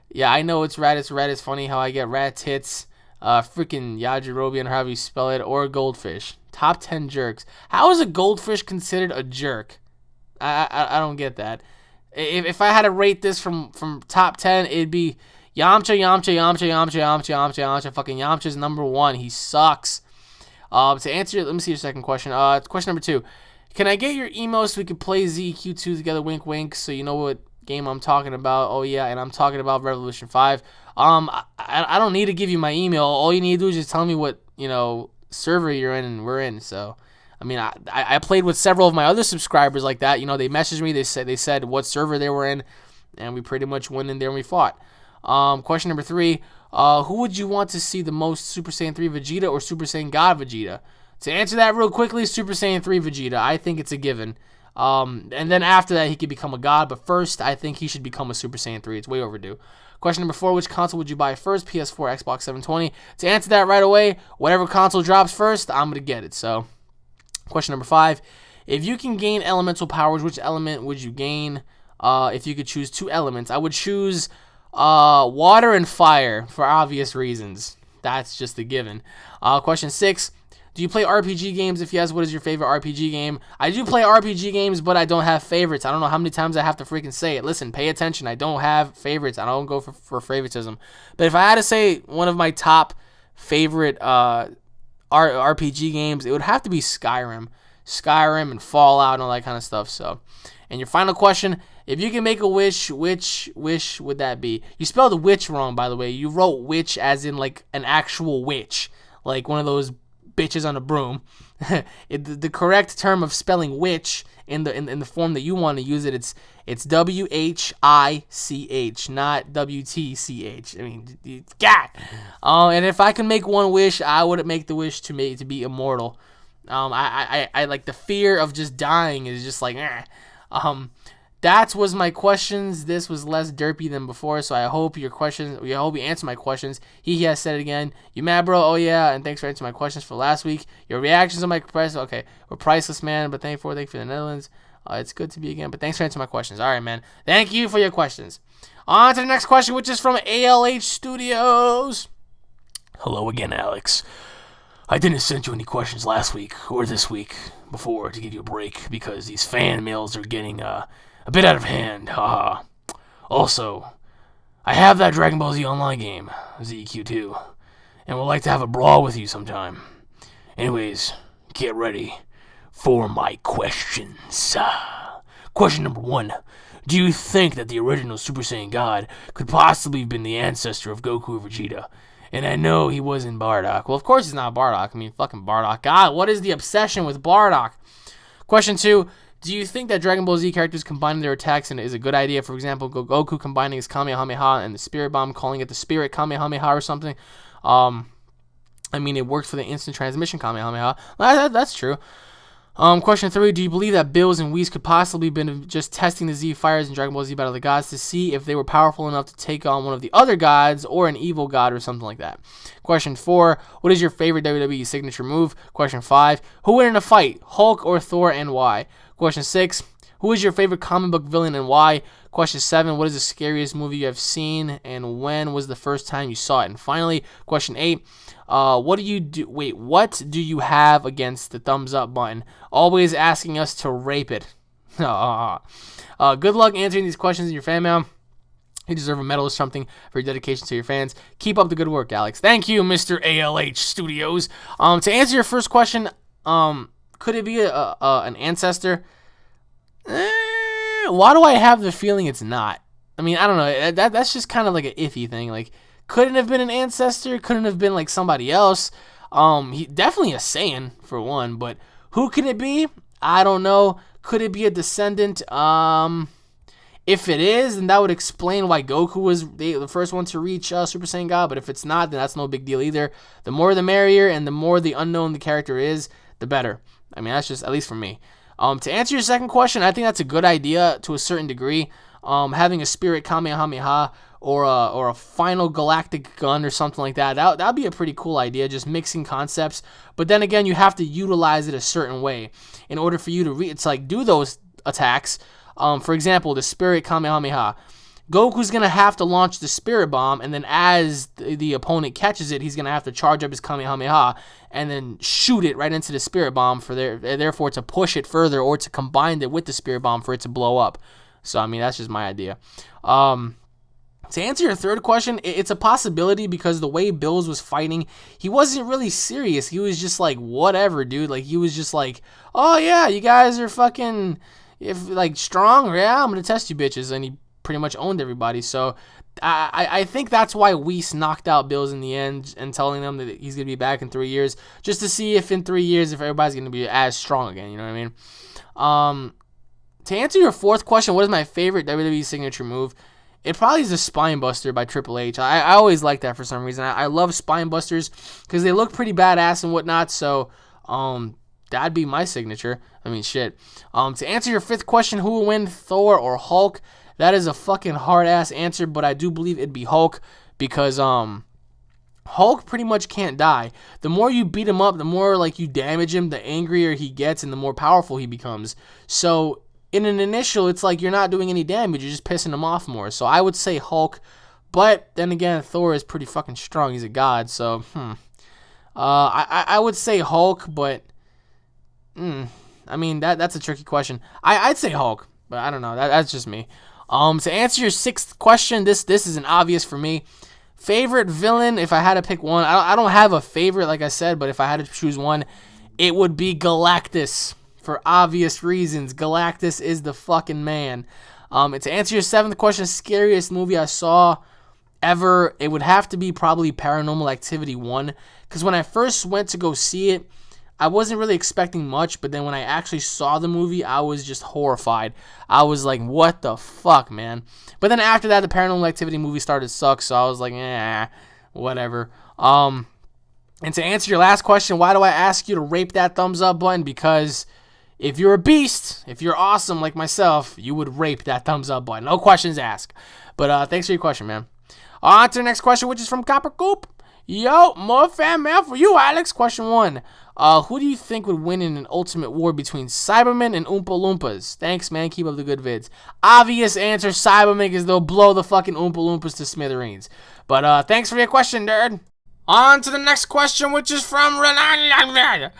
S1: Yeah, I know it's Raditz. Raditz, funny how I get rat tits. Freaking Yajirobe, and however you spell it, or goldfish. Top 10 jerks. How is a goldfish considered a jerk? I don't get that. If I had to rate this from top 10, it'd be Yamcha. Fucking Yamcha's number 1. He sucks. To answer, let me see your second question. Question number 2. Can I get your email so we can play ZQ2 together? Wink, wink. So you know what game I'm talking about. Oh yeah, and I'm talking about Revolution 5. I don't need to give you my email. All you need to do is just tell me what, server you're in, and we're in. So, I mean, I played with several of my other subscribers like that. They messaged me. They said what server they were in, and we pretty much went in there and we fought. Question number 3. Who would you want to see the most, Super Saiyan 3 Vegeta or Super Saiyan God Vegeta? To answer that real quickly, Super Saiyan 3 Vegeta. I think it's a given. And then after that, he could become a god. But first, I think he should become a Super Saiyan 3. It's way overdue. Question number 4, which console would you buy first? PS4, Xbox 720. To answer that right away, whatever console drops first, I'm going to get it. So, question number 5, if you can gain elemental powers, which element would you gain? If you could choose 2 elements, I would choose water and fire for obvious reasons. That's just a given. Question 6, do you play RPG games? If yes, what is your favorite RPG game? I do play RPG games, but I don't have favorites. I don't know how many times I have to freaking say it. Listen, pay attention. I don't have favorites. I don't go for favoritism. But if I had to say one of my top favorite RPG games, it would have to be Skyrim. Skyrim and Fallout and all that kind of stuff. So, and your final question, if you can make a wish, which wish would that be? You spelled witch wrong, by the way. You wrote witch as in like an actual witch, like one of those bitches on a broom. The correct term of spelling witch in the form that you want to use it, it's WHICH, not WTCH. I mean, God. And if I can make one wish, I would make the wish to be immortal. I like the fear of just dying is just like, that was my questions. This was less derpy than before, so I hope you answer my questions. He has said it again. You mad, bro? Oh, yeah, and thanks for answering my questions for last week. Your reactions on my questions, okay, were priceless, man, but thank you for the Netherlands. It's good to be again, but thanks for answering my questions. All right, man. Thank you for your questions. On to the next question, which is from ALH Studios. Hello again, Alex. I didn't send you any questions last week or this week before to give you a break because these fan mails are getting a bit out of hand. Haha. Also, I have that Dragon Ball Z Online game, ZQ2, and would like to have a brawl with you sometime. Anyways, get ready for my questions. Question number 1. Do you think that the original Super Saiyan God could possibly have been the ancestor of Goku or Vegeta? And I know he wasn't Bardock. Well, of course he's not Bardock. I mean, fucking Bardock. God, what is the obsession with Bardock? Question 2. Do you think that Dragon Ball Z characters combining their attacks is a good idea? For example, Goku combining his Kamehameha and the Spirit Bomb, calling it the Spirit Kamehameha or something. I mean, it worked for the instant transmission Kamehameha. That's true. Question 3. Do you believe that Bills and Whis could possibly have been just testing the Z Fighters in Dragon Ball Z Battle of the Gods to see if they were powerful enough to take on one of the other gods or an evil god or something like that? Question 4. What is your favorite WWE signature move? Question 5. Who would win in a fight, Hulk or Thor, and why? Question 6. Who is your favorite comic book villain and why? Question 7. What is the scariest movie you have seen and when was the first time you saw it? And finally, question 8. What do you have against the thumbs up button? Always asking us to rape it. Good luck answering these questions in your fan mail. You deserve a medal or something for your dedication to your fans. Keep up the good work, Alex. Thank you, Mr. ALH Studios. To answer your first question, could it be an ancestor? Why do I have the feeling it's not? I mean, I don't know. That's just kind of like an iffy thing. Like, couldn't have been an ancestor. Couldn't have been like somebody else. He definitely a Saiyan for one, but who could it be? I don't know. Could it be a descendant? If it is, then that would explain why Goku was the first one to reach Super Saiyan God. But if it's not, then that's no big deal either. The more the merrier, and the more the unknown the character is, the better. I mean, that's just, at least for me. To answer your second question, I think that's a good idea to a certain degree. Having a Spirit Kamehameha or a final galactic gun or something like that, that'd be a pretty cool idea, just mixing concepts. But then again, you have to utilize it a certain way in order for you to do those attacks. For example, the Spirit Kamehameha. Goku's going to have to launch the Spirit Bomb, and then as the opponent catches it, he's going to have to charge up his Kamehameha and then shoot it right into the Spirit Bomb, therefore to push it further or to combine it with the Spirit Bomb for it to blow up. So, I mean, that's just my idea. To answer your third question, it's a possibility because the way Bills was fighting, he wasn't really serious. He was just like, whatever, dude. Like, he was just like, oh, yeah, you guys are fucking, strong? Yeah, I'm going to test you bitches. And he pretty much owned everybody. So I think that's why Whis knocked out Bills in the end and telling them that he's going to be back in 3 years, just to see if in 3 years if everybody's going to be as strong again. You know what I mean? To answer your fourth question, what is my favorite WWE signature move? It probably is the Spine Buster by Triple H. I always like that for some reason. I love Spine Busters because they look pretty badass and whatnot. So that'd be my signature. I mean, shit. To answer your fifth question, who will win, Thor or Hulk? That is a fucking hard-ass answer, but I do believe it'd be Hulk because Hulk pretty much can't die. The more you beat him up, the more you damage him, the angrier he gets and the more powerful he becomes. So in an initial, it's like you're not doing any damage, you're just pissing him off more. So I would say Hulk, but then again, Thor is pretty fucking strong. He's a god, so I would say Hulk, but I mean that's a tricky question. I'd say Hulk, but I don't know. That's just me. To answer your sixth question, this is an obvious for me. Favorite villain, if I had to pick one, I don't have a favorite, like I said, but if I had to choose one, it would be Galactus. For obvious reasons, Galactus is the fucking man. And to answer your seventh question, scariest movie I saw ever, it would have to be probably Paranormal Activity 1. Because when I first went to go see it, I wasn't really expecting much, but then when I actually saw the movie, I was just horrified. I was like, what the fuck, man? But then after that, the Paranormal Activity movie started to suck, so I was like, whatever. And to answer your last question, why do I ask you to rape that thumbs up button? Because if you're a beast, if you're awesome like myself, you would rape that thumbs up button. No questions asked. But thanks for your question, man. On to the next question, which is from Copper Coop. Yo, more fan mail for you, Alex. Question 1. Who do you think would win in an ultimate war between Cybermen and Oompa Loompas? Thanks, man. Keep up the good vids. Obvious answer, Cybermen, because they'll blow the fucking Oompa Loompas to smithereens. But thanks for your question, nerd. On to the next question, which is from Renan.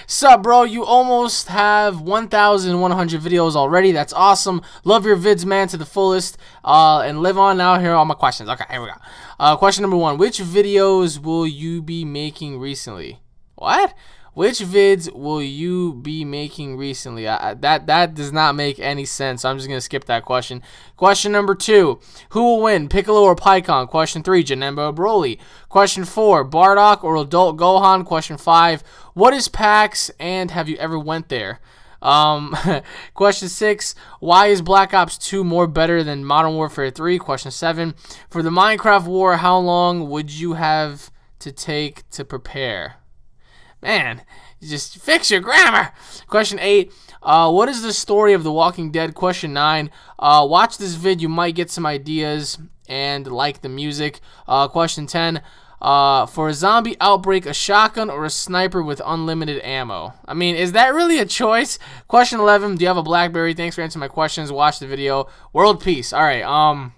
S1: Sup, bro? You almost have 1,100 videos already. That's awesome. Love your vids, man, to the fullest. And live on now. Here are all my questions. Okay, here we go. Question number 1. Which videos will you be making recently? What? Which vids will you be making recently? That does not make any sense. So I'm just going to skip that question. Question number 2. Who will win, Piccolo or Pikkon? Question 3. Janemba or Broly? Question 4. Bardock or Adult Gohan? Question 5. What is PAX and have you ever went there? Question 6. Why is Black Ops 2 more better than Modern Warfare 3? Question 7. For the Minecraft war, how long would you have to take to prepare? Man, just fix your grammar. Question 8. What is the story of The Walking Dead? Question 9. Watch this vid. You might get some ideas and like the music. Question 10. For a zombie outbreak, a shotgun or a sniper with unlimited ammo? I mean, is that really a choice? Question 11. Do you have a BlackBerry? Thanks for answering my questions. Watch the video. World peace. All right.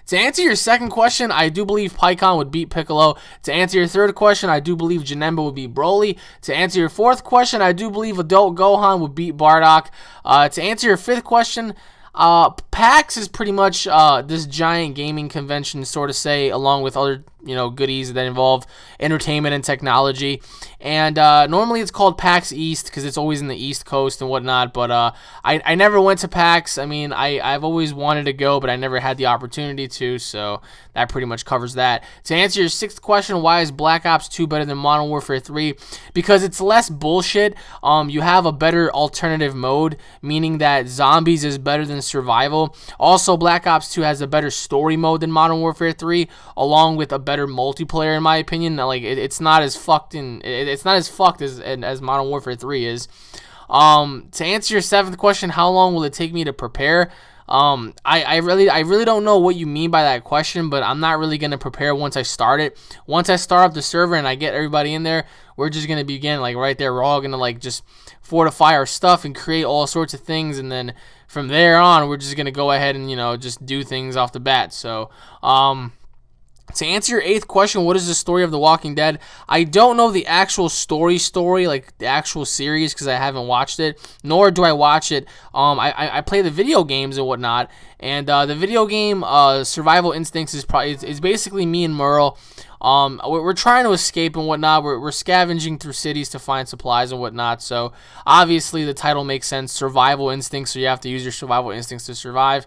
S1: To answer your second question, I do believe Pikkon would beat Piccolo. To answer your third question, I do believe Janemba would beat Broly. To answer your fourth question, I do believe Adult Gohan would beat Bardock. To answer your fifth question, PAX is pretty much this giant gaming convention, sort of say, along with other goodies that involve entertainment and technology. And normally it's called PAX East because it's always in the East Coast and whatnot. But I never went to PAX. I mean, I've always wanted to go, but I never had the opportunity to. So that pretty much covers that. To answer your sixth question, why is Black Ops 2 better than Modern Warfare 3? Because it's less bullshit. You have a better alternative mode, meaning that zombies is better than survival. Also, Black Ops 2 has a better story mode than Modern Warfare 3, along with a better multiplayer, in my opinion. Like it's not as fucked as Modern Warfare 3 is. To answer your seventh question, how long will it take me to prepare? I really don't know what you mean by that question, but I'm not really gonna prepare once I start it. Once I start up the server and I get everybody in there, we're just gonna begin like right there. We're all gonna like just fortify our stuff and create all sorts of things, and then from there on, we're just gonna go ahead and just do things off the bat. So to answer your eighth question, what is the story of The Walking Dead? I don't know the actual story, like the actual series, because I haven't watched it, nor do I watch it. I play the video games and whatnot, and the video game Survival Instincts is basically me and Merle. We're trying to escape and whatnot. We're scavenging through cities to find supplies and whatnot. So obviously the title makes sense, Survival Instincts. So you have to use your survival instincts to survive.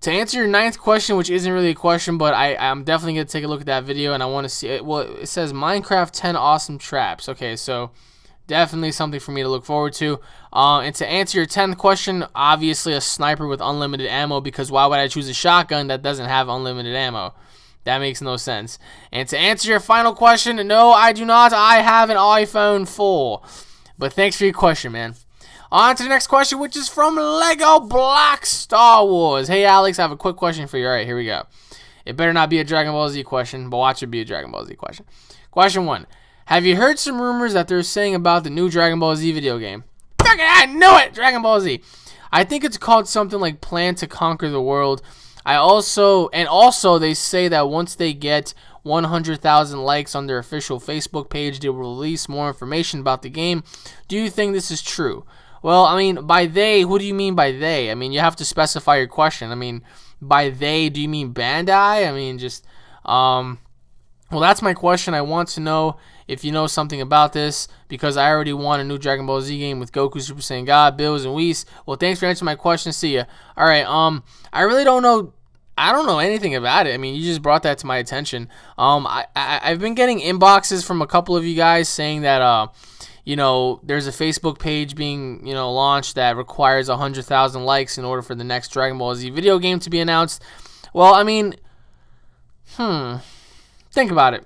S1: To answer your ninth question, which isn't really a question, but I'm definitely going to take a look at that video, and I want to see it. Well, it says Minecraft 10 awesome traps. Okay, so definitely something for me to look forward to. And to answer your 10th question, obviously a sniper with unlimited ammo, because why would I choose a shotgun that doesn't have unlimited ammo? That makes no sense. And to answer your final question, no, I do not. I have an iPhone 4. But thanks for your question, man. On to the next question, which is from Lego Black Star Wars. Hey, Alex, I have a quick question for you. All right, here we go. It better not be a Dragon Ball Z question, but watch it be a Dragon Ball Z question. Question 1. Have you heard some rumors that they're saying about the new Dragon Ball Z video game? I knew it! Dragon Ball Z. I think it's called something like Plan to Conquer the World. Also they say that once they get 100,000 likes on their official Facebook page, they will release more information about the game. Do you think this is true? Well, I mean, by they, who do you mean by they? I mean, you have to specify your question. I mean, by they, do you mean Bandai? I mean, just, well, that's my question. I want to know if you know something about this, because I already won a new Dragon Ball Z game with Goku, Super Saiyan God, Bills, and Whis. Well, thanks for answering my question. See ya. All right, I really don't know. I don't know anything about it. I mean, you just brought that to my attention. I've been getting inboxes from a couple of you guys saying that, there's a Facebook page being, launched that requires 100,000 likes in order for the next Dragon Ball Z video game to be announced. Well, I mean, think about it.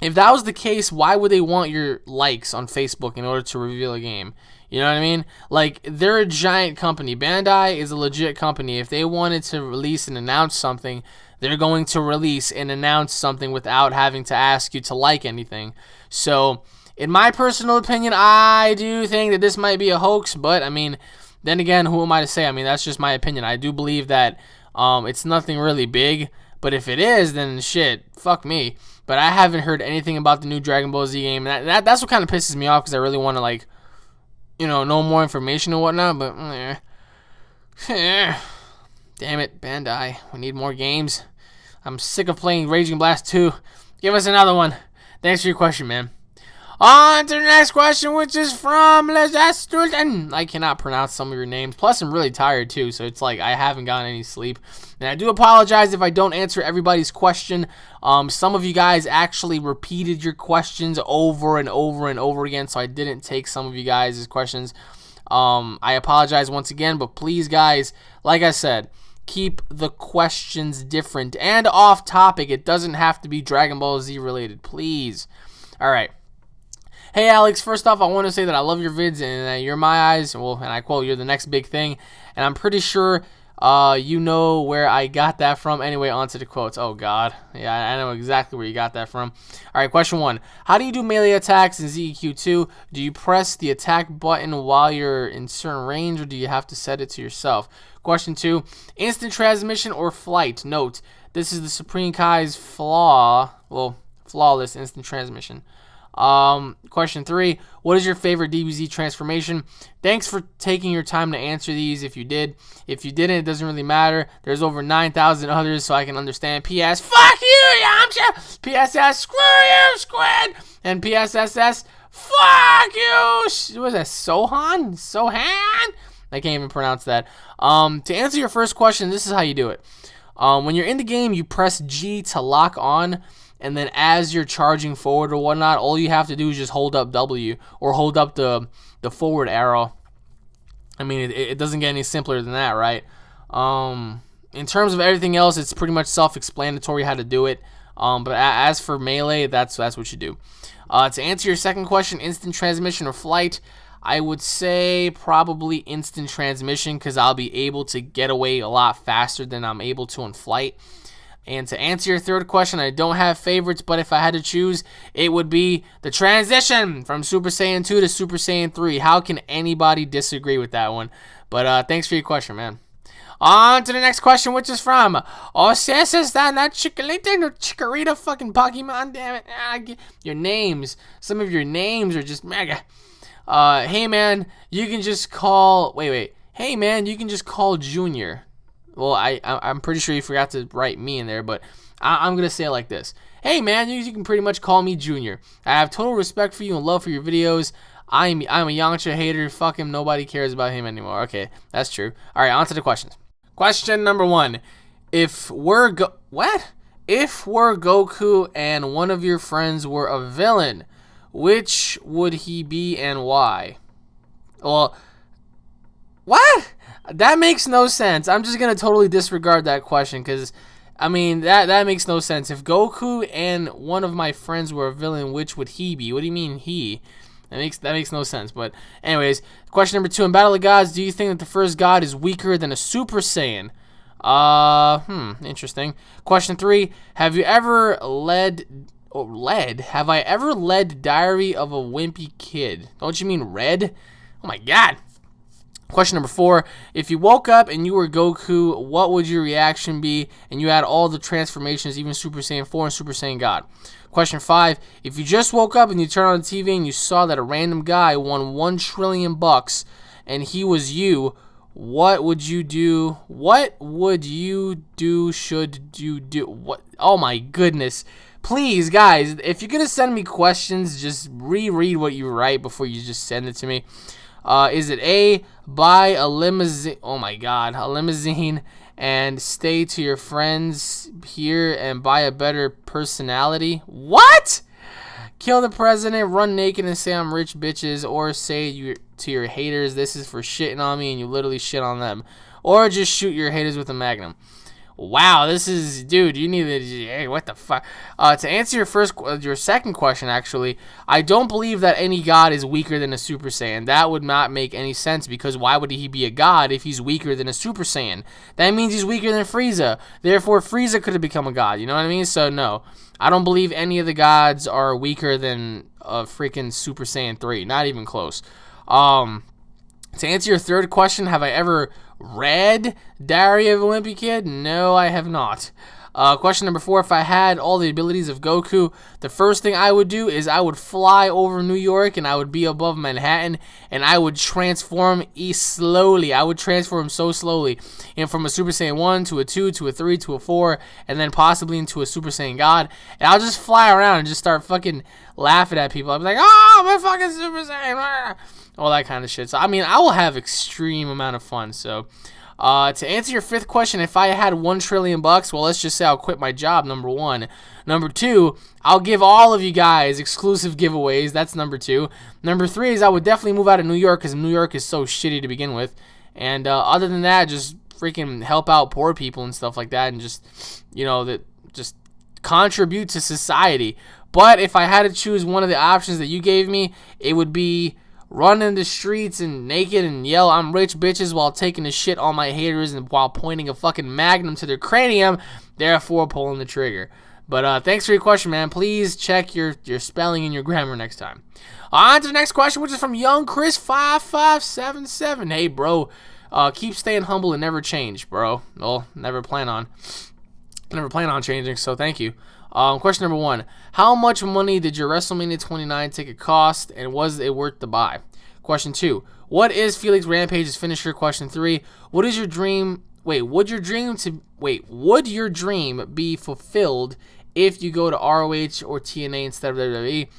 S1: If that was the case, why would they want your likes on Facebook in order to reveal a game? You know what I mean? Like, they're a giant company. Bandai is a legit company. If they wanted to release and announce something, they're going to release and announce something without having to ask you to like anything. So, in my personal opinion, I do think that this might be a hoax, but, I mean, then again, who am I to say? I mean, that's just my opinion. I do believe that it's nothing really big, but if it is, then shit, fuck me. But I haven't heard anything about the new Dragon Ball Z game. That's what kind of pisses me off, because I really want to, like, know more information and whatnot, but damn it, Bandai, we need more games. I'm sick of playing Raging Blast 2. Give us another one. Thanks for your question, man. On to the next question, which is from UnrealStudioEnt. I cannot pronounce some of your names. Plus, I'm really tired, too, so it's like I haven't gotten any sleep. And I do apologize if I don't answer everybody's question. Some of you guys actually repeated your questions over and over and over again, so I didn't take some of you guys' questions. I apologize once again, but please, guys, like I said, keep the questions different and off topic. It doesn't have to be Dragon Ball Z related, please. All right. Hey, Alex, first off, I want to say that I love your vids and that you're my eyes. Well, and I quote, you're the next big thing. And I'm pretty sure you know where I got that from. Anyway, on to the quotes. Oh, God. Yeah, I know exactly where you got that from. All right, question 1. How do you do melee attacks in ZEQ2? Do you press the attack button while you're in certain range, or do you have to set it to yourself? Question 2. Instant transmission or flight? Note, this is the Supreme Kai's flawless instant transmission. Question 3. What is your favorite DBZ transformation? Thanks for taking your time to answer these. If you did. If you didn't, it doesn't really matter. There's over 9,000 others, so I can understand. P.S. Fuck you, Yamcha! P.S.S. Screw you, Squid! And P.S.S.S. Fuck you! What is that, Sohan? I can't even pronounce that. To answer your first question, this is how you do it. When you're in the game, you press G to lock on. And then as you're charging forward or whatnot, all you have to do is just hold up W or hold up the forward arrow. I mean, it doesn't get any simpler than that, right? In terms of everything else, it's pretty much self-explanatory how to do it. But as for melee, that's what you do. To answer your second question, instant transmission or flight, I would say probably instant transmission because I'll be able to get away a lot faster than I'm able to in flight. And to answer your third question, I don't have favorites, but if I had to choose, it would be the transition from Super Saiyan 2 to Super Saiyan 3. How can anybody disagree with that one? But thanks for your question, man. On to the next question, which is from Chikorita fucking Pokemon, damn it. Your names. Some of your names are just mega. Hey, man, you can just call... Wait. Hey, man, you can just call Junior. Well, I'm pretty sure you forgot to write me in there, but I'm going to say it like this. Hey, man, you can pretty much call me Junior. I have total respect for you and love for your videos. I'm a Yamcha hater. Fuck him. Nobody cares about him anymore. Okay, that's true. All right, on to the questions. Question number 1. If we're Goku and one of your friends were a villain, which would he be and why? Well, what? That makes no sense. I'm just going to totally disregard that question because, I mean, that makes no sense. If Goku and one of my friends were a villain, which would he be? What do you mean he? That makes no sense. But anyways, question number 2. In Battle of Gods, do you think that the first god is weaker than a Super Saiyan? Interesting. Question 3. Have I ever led Diary of a Wimpy Kid? Don't you mean read? Oh my god. Question number 4. If you woke up and you were Goku, what would your reaction be? And you had all the transformations, even Super Saiyan 4 and Super Saiyan God. Question 5. If you just woke up and you turned on the TV and you saw that a random guy won $1 trillion and he was you, what would you do? What would you do? Should you do? What? Oh my goodness. Please, guys, if you're going to send me questions, just reread what you write before you just send it to me. Is it A, buy a limousine? Oh my god, a limousine and stay to your friends here and buy a better personality? What? Kill the president, run naked and say I'm rich bitches, or say to your haters this is for shitting on me and you literally shit on them, or just shoot your haters with a magnum. Wow, this is, dude, you need to, hey, what the fuck? To answer your second question, actually, I don't believe that any god is weaker than a Super Saiyan. That would not make any sense, because why would he be a god if he's weaker than a Super Saiyan? That means he's weaker than Frieza. Therefore, Frieza could have become a god, you know what I mean? So, no, I don't believe any of the gods are weaker than a freaking Super Saiyan 3. Not even close. To answer your third question, have I ever read Diary of a Wimpy Kid? No, I have not. Question number 4, if I had all the abilities of Goku, the first thing I would do is I would fly over New York and I would be above Manhattan and I would transform slowly. I would transform so slowly. From a Super Saiyan 1 to a 2 to a 3 to a 4 and then possibly into a Super Saiyan God. And I'll just fly around and just start fucking laughing at people. I'll be like, oh, I'm a fucking Super Saiyan. All that kind of shit. So, I mean, I will have extreme amount of fun. So, to answer your 5th question, if I had $1 trillion, well, let's just say I'll quit my job, number 1. Number 2, I'll give all of you guys exclusive giveaways. That's number 2. Number 3 is I would definitely move out of New York because New York is so shitty to begin with. And other than that, just freaking help out poor people and stuff like that and just, just contribute to society. But if I had to choose one of the options that you gave me, it would be run in the streets and naked and yell I'm rich bitches while taking a shit on my haters and while pointing a fucking magnum to their cranium, therefore pulling the trigger. But thanks for your question, man. Please check your spelling and your grammar next time. On to the next question, which is from Young Chris 5577. Hey, bro, keep staying humble and never change, bro. Well, never plan on changing, so thank you. Question number 1. How much money did your WrestleMania 29 ticket cost, and was it worth the buy? Question 2. What is Felix Rampage's finisher? Question 3. Would your dream be fulfilled if you go to ROH or TNA instead of WWE?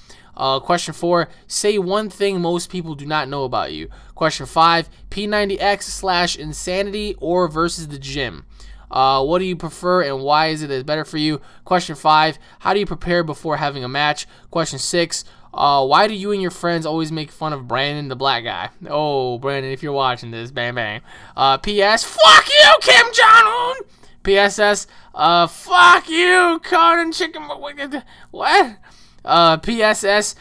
S1: Question 4. Say one thing most people do not know about you. Question 5. P90X/Insanity or versus the gym? What do you prefer and why is it better for you? Question 5, how do you prepare before having a match? Question 6, why do you and your friends always make fun of Brandon, the black guy? Oh, Brandon, if you're watching this, bang, bang. P.S., fuck you, Kim Jong-un! P.S.S., fuck you, Conan Chicken... What? P.S.S.,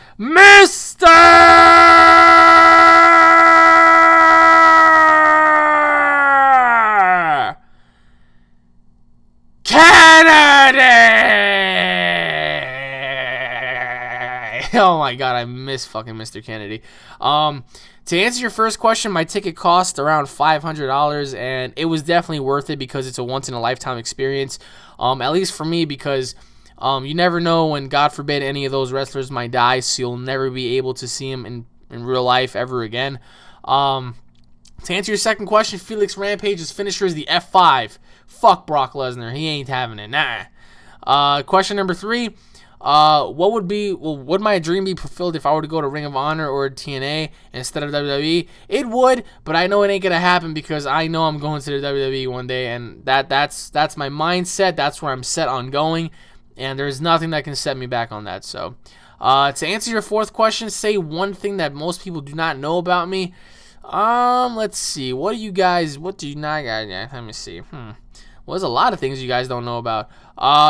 S1: Kennedy! Oh my god, I miss fucking Mr. Kennedy. To answer your first question, my ticket cost around $500, and it was definitely worth it because it's a once-in-a-lifetime experience. At least for me, because you never know when, God forbid, any of those wrestlers might die, so you'll never be able to see them in real life ever again. To answer your second question, Felix Rampage's finisher is the F5. Fuck Brock Lesnar. He ain't having it. Nah. Question number 3. Would my dream be fulfilled if I were to go to Ring of Honor or TNA instead of WWE? It would, but I know it ain't gonna happen because I know I'm going to the WWE one day, and that's my mindset. That's where I'm set on going, and there's nothing that can set me back on that. So, to answer your 4th question, say one thing that most people do not know about me. Let's see. What do you not got? Let me see. Well, there's a lot of things you guys don't know about.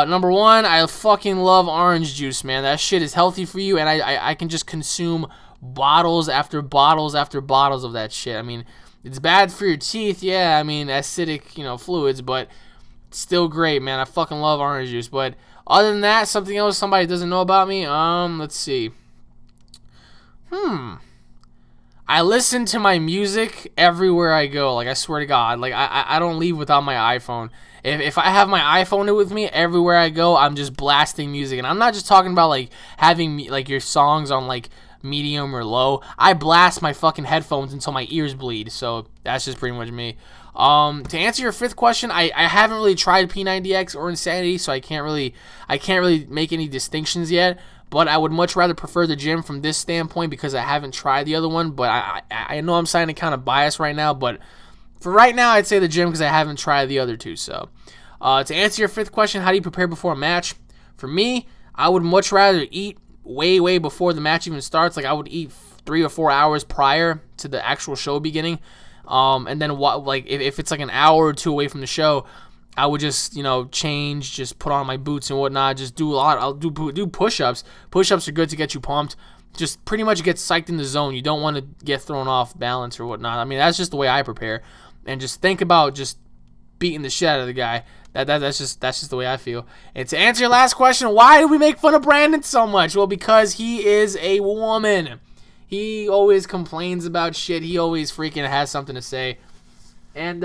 S1: Number 1, I fucking love orange juice, man. That shit is healthy for you, and I can just consume bottles after bottles after bottles of that shit. I mean, it's bad for your teeth, yeah. I mean, acidic, fluids, but it's still great, man. I fucking love orange juice. But other than that, something else somebody doesn't know about me. Let's see. I listen to my music everywhere I go. Like, I swear to God. Like, I don't leave without my iPhone. If I have my iPhone with me, everywhere I go, I'm just blasting music. And I'm not just talking about, like, having, like, your songs on, like, medium or low. I blast my fucking headphones until my ears bleed. So, that's just pretty much me. To answer your 5th question, I haven't really tried P90X or Insanity, so I can't really make any distinctions yet. But I would much rather prefer the gym from this standpoint because I haven't tried the other one. But I know I'm sounding kind of biased right now. But for right now, I'd say the gym because I haven't tried the other two. So to answer your 5th question, how do you prepare before a match? For me, I would much rather eat way before the match even starts. Like, I would eat 3 or 4 hours prior to the actual show beginning. And then if it's like an hour or 2 away from the show, I would just, change, just put on my boots and whatnot, just do a lot. I'll do push-ups. Push-ups are good to get you pumped. Just pretty much get psyched in the zone. You don't want to get thrown off balance or whatnot. I mean, that's just the way I prepare. And just think about just beating the shit out of the guy. That's just the way I feel. And to answer your last question, why do we make fun of Brandon so much? Well, because he is a woman. He always complains about shit. He always freaking has something to say. And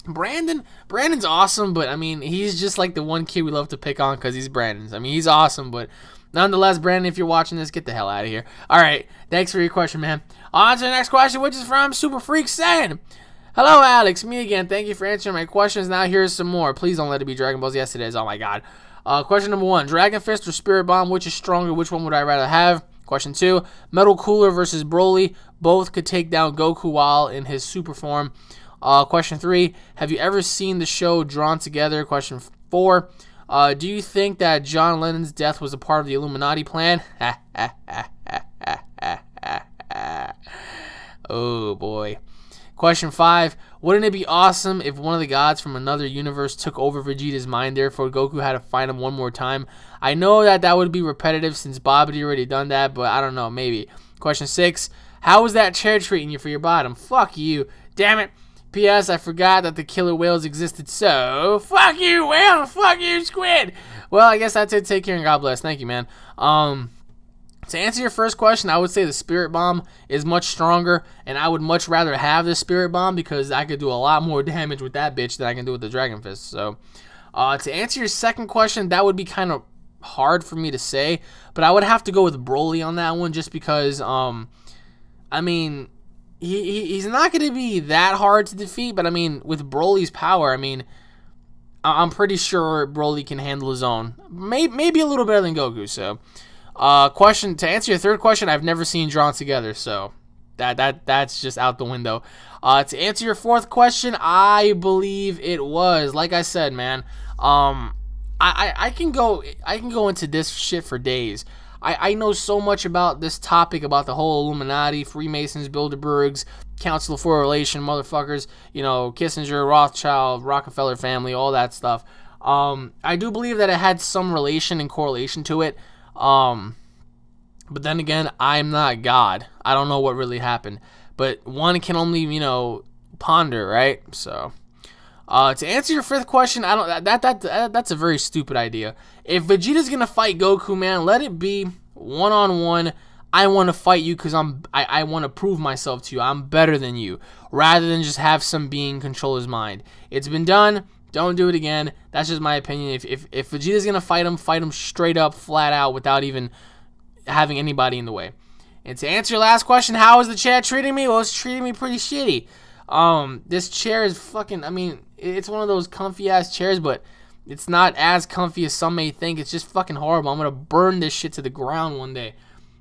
S1: Brandon's awesome, but I mean, he's just like the one kid we love to pick on because he's Brandon's. I mean, he's awesome, but nonetheless, Brandon, if you're watching this, get the hell out of here. All right, thanks for your question, man. On to the next question, which is from Super Freak saying, "Hello, Alex, me again. Thank you for answering my questions. Now here's some more. Please don't let it be Dragon Ball Z. Yes, it is. Oh my God. Question number 1: Dragon Fist or Spirit Bomb? Which is stronger? Which one would I rather have? Question 2: Metal Cooler versus Broly. Both could take down Goku while in his super form. Question 3: Have you ever seen the show Drawn Together? Question 4: Do you think that John Lennon's death was a part of the Illuminati plan? Oh boy. Question 5: Wouldn't it be awesome if one of the gods from another universe took over Vegeta's mind, therefore Goku had to fight him one more time? I know that would be repetitive since Babidi already done that, but I don't know, maybe. Question 6: How was that chair treating you for your bottom? Fuck you. Damn it. P.S. I forgot that the killer whales existed, so fuck you, whale, fuck you, squid. Well, I guess that's it. Take care and God bless. Thank you, man. To answer your first question, I would say the Spirit Bomb is much stronger, and I would much rather have the Spirit Bomb because I could do a lot more damage with that bitch than I can do with the Dragon Fist. So, to answer your second question, that would be kind of hard for me to say, but I would have to go with Broly on that one just because, I mean, he's not going to be that hard to defeat, but I mean, with Broly's power, I mean, I'm pretty sure Broly can handle his own. Maybe a little better than Goku, so. Question to answer your third question, I've never seen Drawn Together, so that's just out the window. To answer your fourth question, I believe it was. Like I said, man, I can go into this shit for days. I know so much about this topic, about the whole Illuminati, Freemasons, Bilderbergs, Council of Foreign Relations, motherfuckers, you know, Kissinger, Rothschild, Rockefeller family, all that stuff. I do believe that it had some relation and correlation to it. But then again, I'm not God. I don't know what really happened. But one can only, you know, ponder, right? So, to answer your fifth question, I don't. That's a very stupid idea. If Vegeta's gonna fight Goku, man, let it be one-on-one. I want to fight you because I want to prove myself to you. I'm better than you, rather than just have some being control his mind. It's been done. Don't do it again. That's just my opinion. If Vegeta's gonna fight him straight up, flat out, without even having anybody in the way. And to answer your last question, how is the chair treating me? Well, it's treating me pretty shitty. This chair is fucking. I mean, it's one of those comfy ass chairs, but it's not as comfy as some may think. It's just fucking horrible. I'm gonna burn this shit to the ground one day.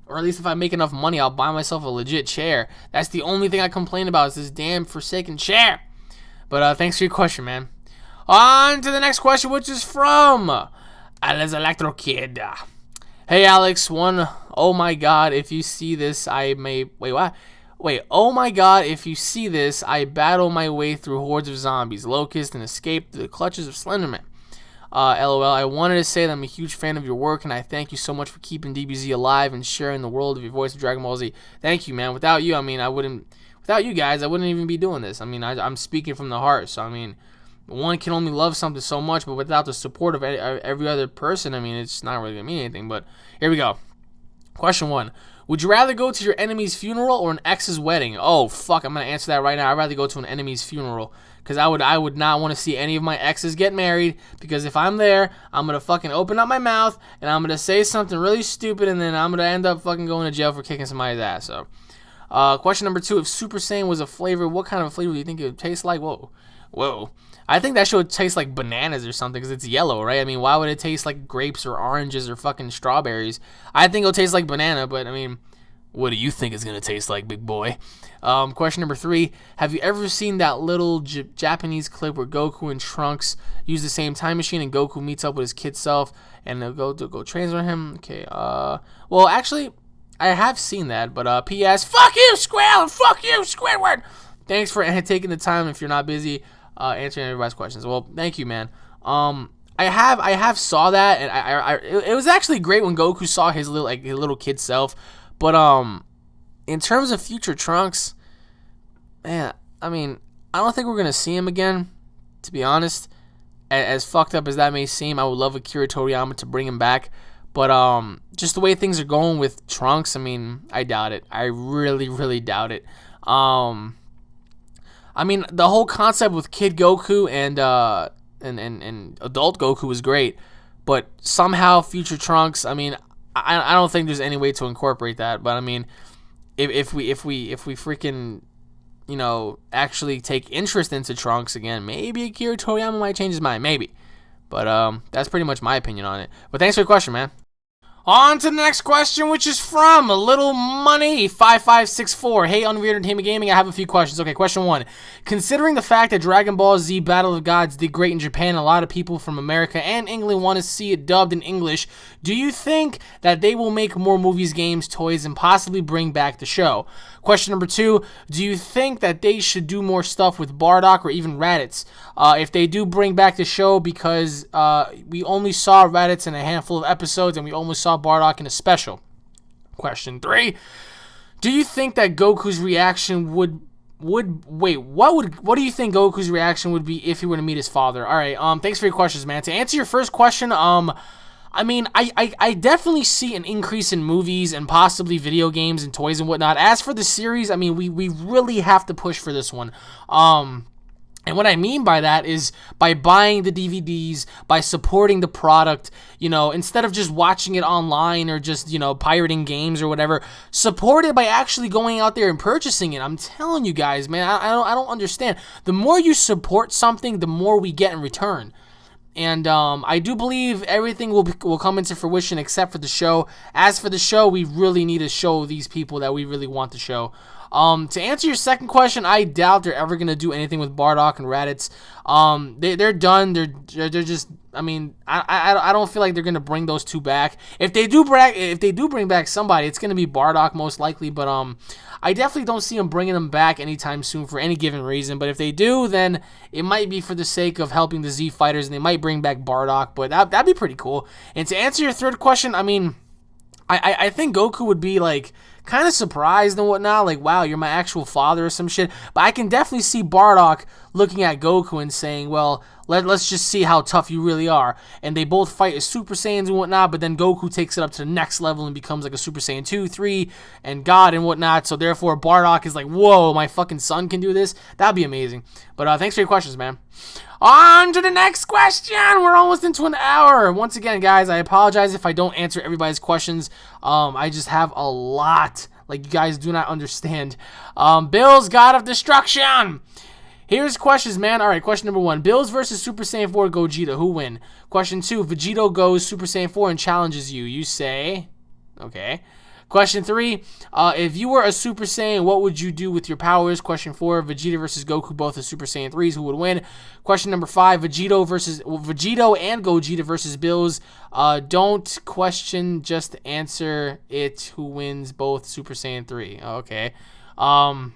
S1: Or at least if I make enough money, I'll buy myself a legit chair. That's the only thing I complain about is this damn forsaken chair. But thanks for your question, man. On to the next question, which is from Alex Electro Kid. Hey, Alex. Oh my God, if you see this, I may... Wait, what? Wait, oh my God, if you see this, I battle my way through hordes of zombies, locusts, and escape the clutches of Slenderman. LOL, I wanted to say that I'm a huge fan of your work, and I thank you so much for keeping DBZ alive and sharing the world of your voice of Dragon Ball Z. Thank you, man. Without you, I mean, without you guys, I wouldn't even be doing this. I mean, I'm speaking from the heart, so I mean, one can only love something so much, but without the support of every other person, I mean, it's not really going to mean anything. But here we go. Question 1. Would you rather go to your enemy's funeral or an ex's wedding? Oh, fuck, I'm going to answer that right now. I'd rather go to an enemy's funeral. Because I would not want to see any of my exes get married. Because if I'm there, I'm going to fucking open up my mouth, and I'm going to say something really stupid, and then I'm going to end up fucking going to jail for kicking somebody's ass. So, question number 2. If Super Saiyan was a flavor, what kind of flavor do you think it would taste like? Whoa. I think that shit would taste like bananas or something because it's yellow, right? I mean, why would it taste like grapes or oranges or fucking strawberries? I think it'll taste like banana, but I mean, what do you think it's going to taste like, big boy? Question number 3. Have you ever seen that little Japanese clip where Goku and Trunks use the same time machine and Goku meets up with his kid self and they'll go transfer him? Okay, well, actually, I have seen that, but P.S. Fuck you, Squirrel, and fuck you, Squidward! Thanks for taking the time if you're not busy answering everybody's questions. Well, thank you, man. I have saw that, and it was actually great when Goku saw his little kid self. But in terms of future Trunks, man, I mean, I don't think we're gonna see him again. To be honest, as fucked up as that may seem, I would love Akira Toriyama to bring him back. But just the way things are going with Trunks, I mean, I doubt it. I really, really doubt it. I mean, the whole concept with Kid Goku and adult Goku was great, but somehow future Trunks. I mean, I don't think there's any way to incorporate that. But I mean, if we freaking actually take interest into Trunks again, maybe Akira Toriyama might change his mind, maybe. But that's pretty much my opinion on it. But thanks for the question, man. On to the next question, which is from Little Money 5564. Hey, UnrealEntGaming, I have a few questions. Okay, question 1. Considering the fact that Dragon Ball Z Battle of Gods did great in Japan, a lot of people from America and England want to see it dubbed in English, do you think that they will make more movies, games, toys, and possibly bring back the show? Question number 2, do you think that they should do more stuff with Bardock or even Raditz? If they do bring back the show, because we only saw Raditz in a handful of episodes and we only saw Bardock in a special. Question 3, do you think that Goku's reaction what do you think Goku's reaction would be if he were to meet his father? All right, thanks for your questions, man. To answer your first question, I mean, I definitely see an increase in movies and possibly video games and toys and whatnot. As for the series, I mean, we really have to push for this one. And what I mean by that is by buying the DVDs, by supporting the product, instead of just watching it online or just, pirating games or whatever, support it by actually going out there and purchasing it. I'm telling you guys, man, I don't understand. The more you support something, the more we get in return. And I do believe everything will come into fruition except for the show. As for the show, we really need to show these people that we really want to show. To answer your second question, I doubt they're ever gonna do anything with Bardock and Raditz. They're done. They're just. I mean, I don't feel like they're gonna bring those two back. If they do bring back somebody, it's gonna be Bardock most likely. But I definitely don't see them bringing them back anytime soon for any given reason. But if they do, then it might be for the sake of helping the Z fighters, and they might bring back Bardock. But that'd be pretty cool. And to answer your third question, I mean, I think Goku would be like kind of surprised and whatnot, like, wow, you're my actual father or some shit. But I can definitely see Bardock looking at Goku and saying, well, let's just see how tough you really are. And they both fight as Super Saiyans and whatnot, but then Goku takes it up to the next level and becomes like a Super Saiyan 2, 3, and God and whatnot. So therefore, Bardock is like, whoa, my fucking son can do this? That'd be amazing. But thanks for your questions, man. On to the next question. We're almost into an hour. Once again, guys, I apologize if I don't answer everybody's questions. I just have a lot. Like, you guys do not understand. Bill's God of Destruction. Here's questions, man. All right, question number 1. Bills versus Super Saiyan 4 Gogeta. Who win? Question 2. Vegito goes Super Saiyan 4 and challenges you. You say, okay. Question 3, if you were a Super Saiyan, what would you do with your powers? Question 4, Vegeta versus Goku, both are Super Saiyan 3s, who would win? Question number 5, Vegito and Gogeta versus Bills. Don't question, just answer it. Who wins both Super Saiyan 3? Okay. To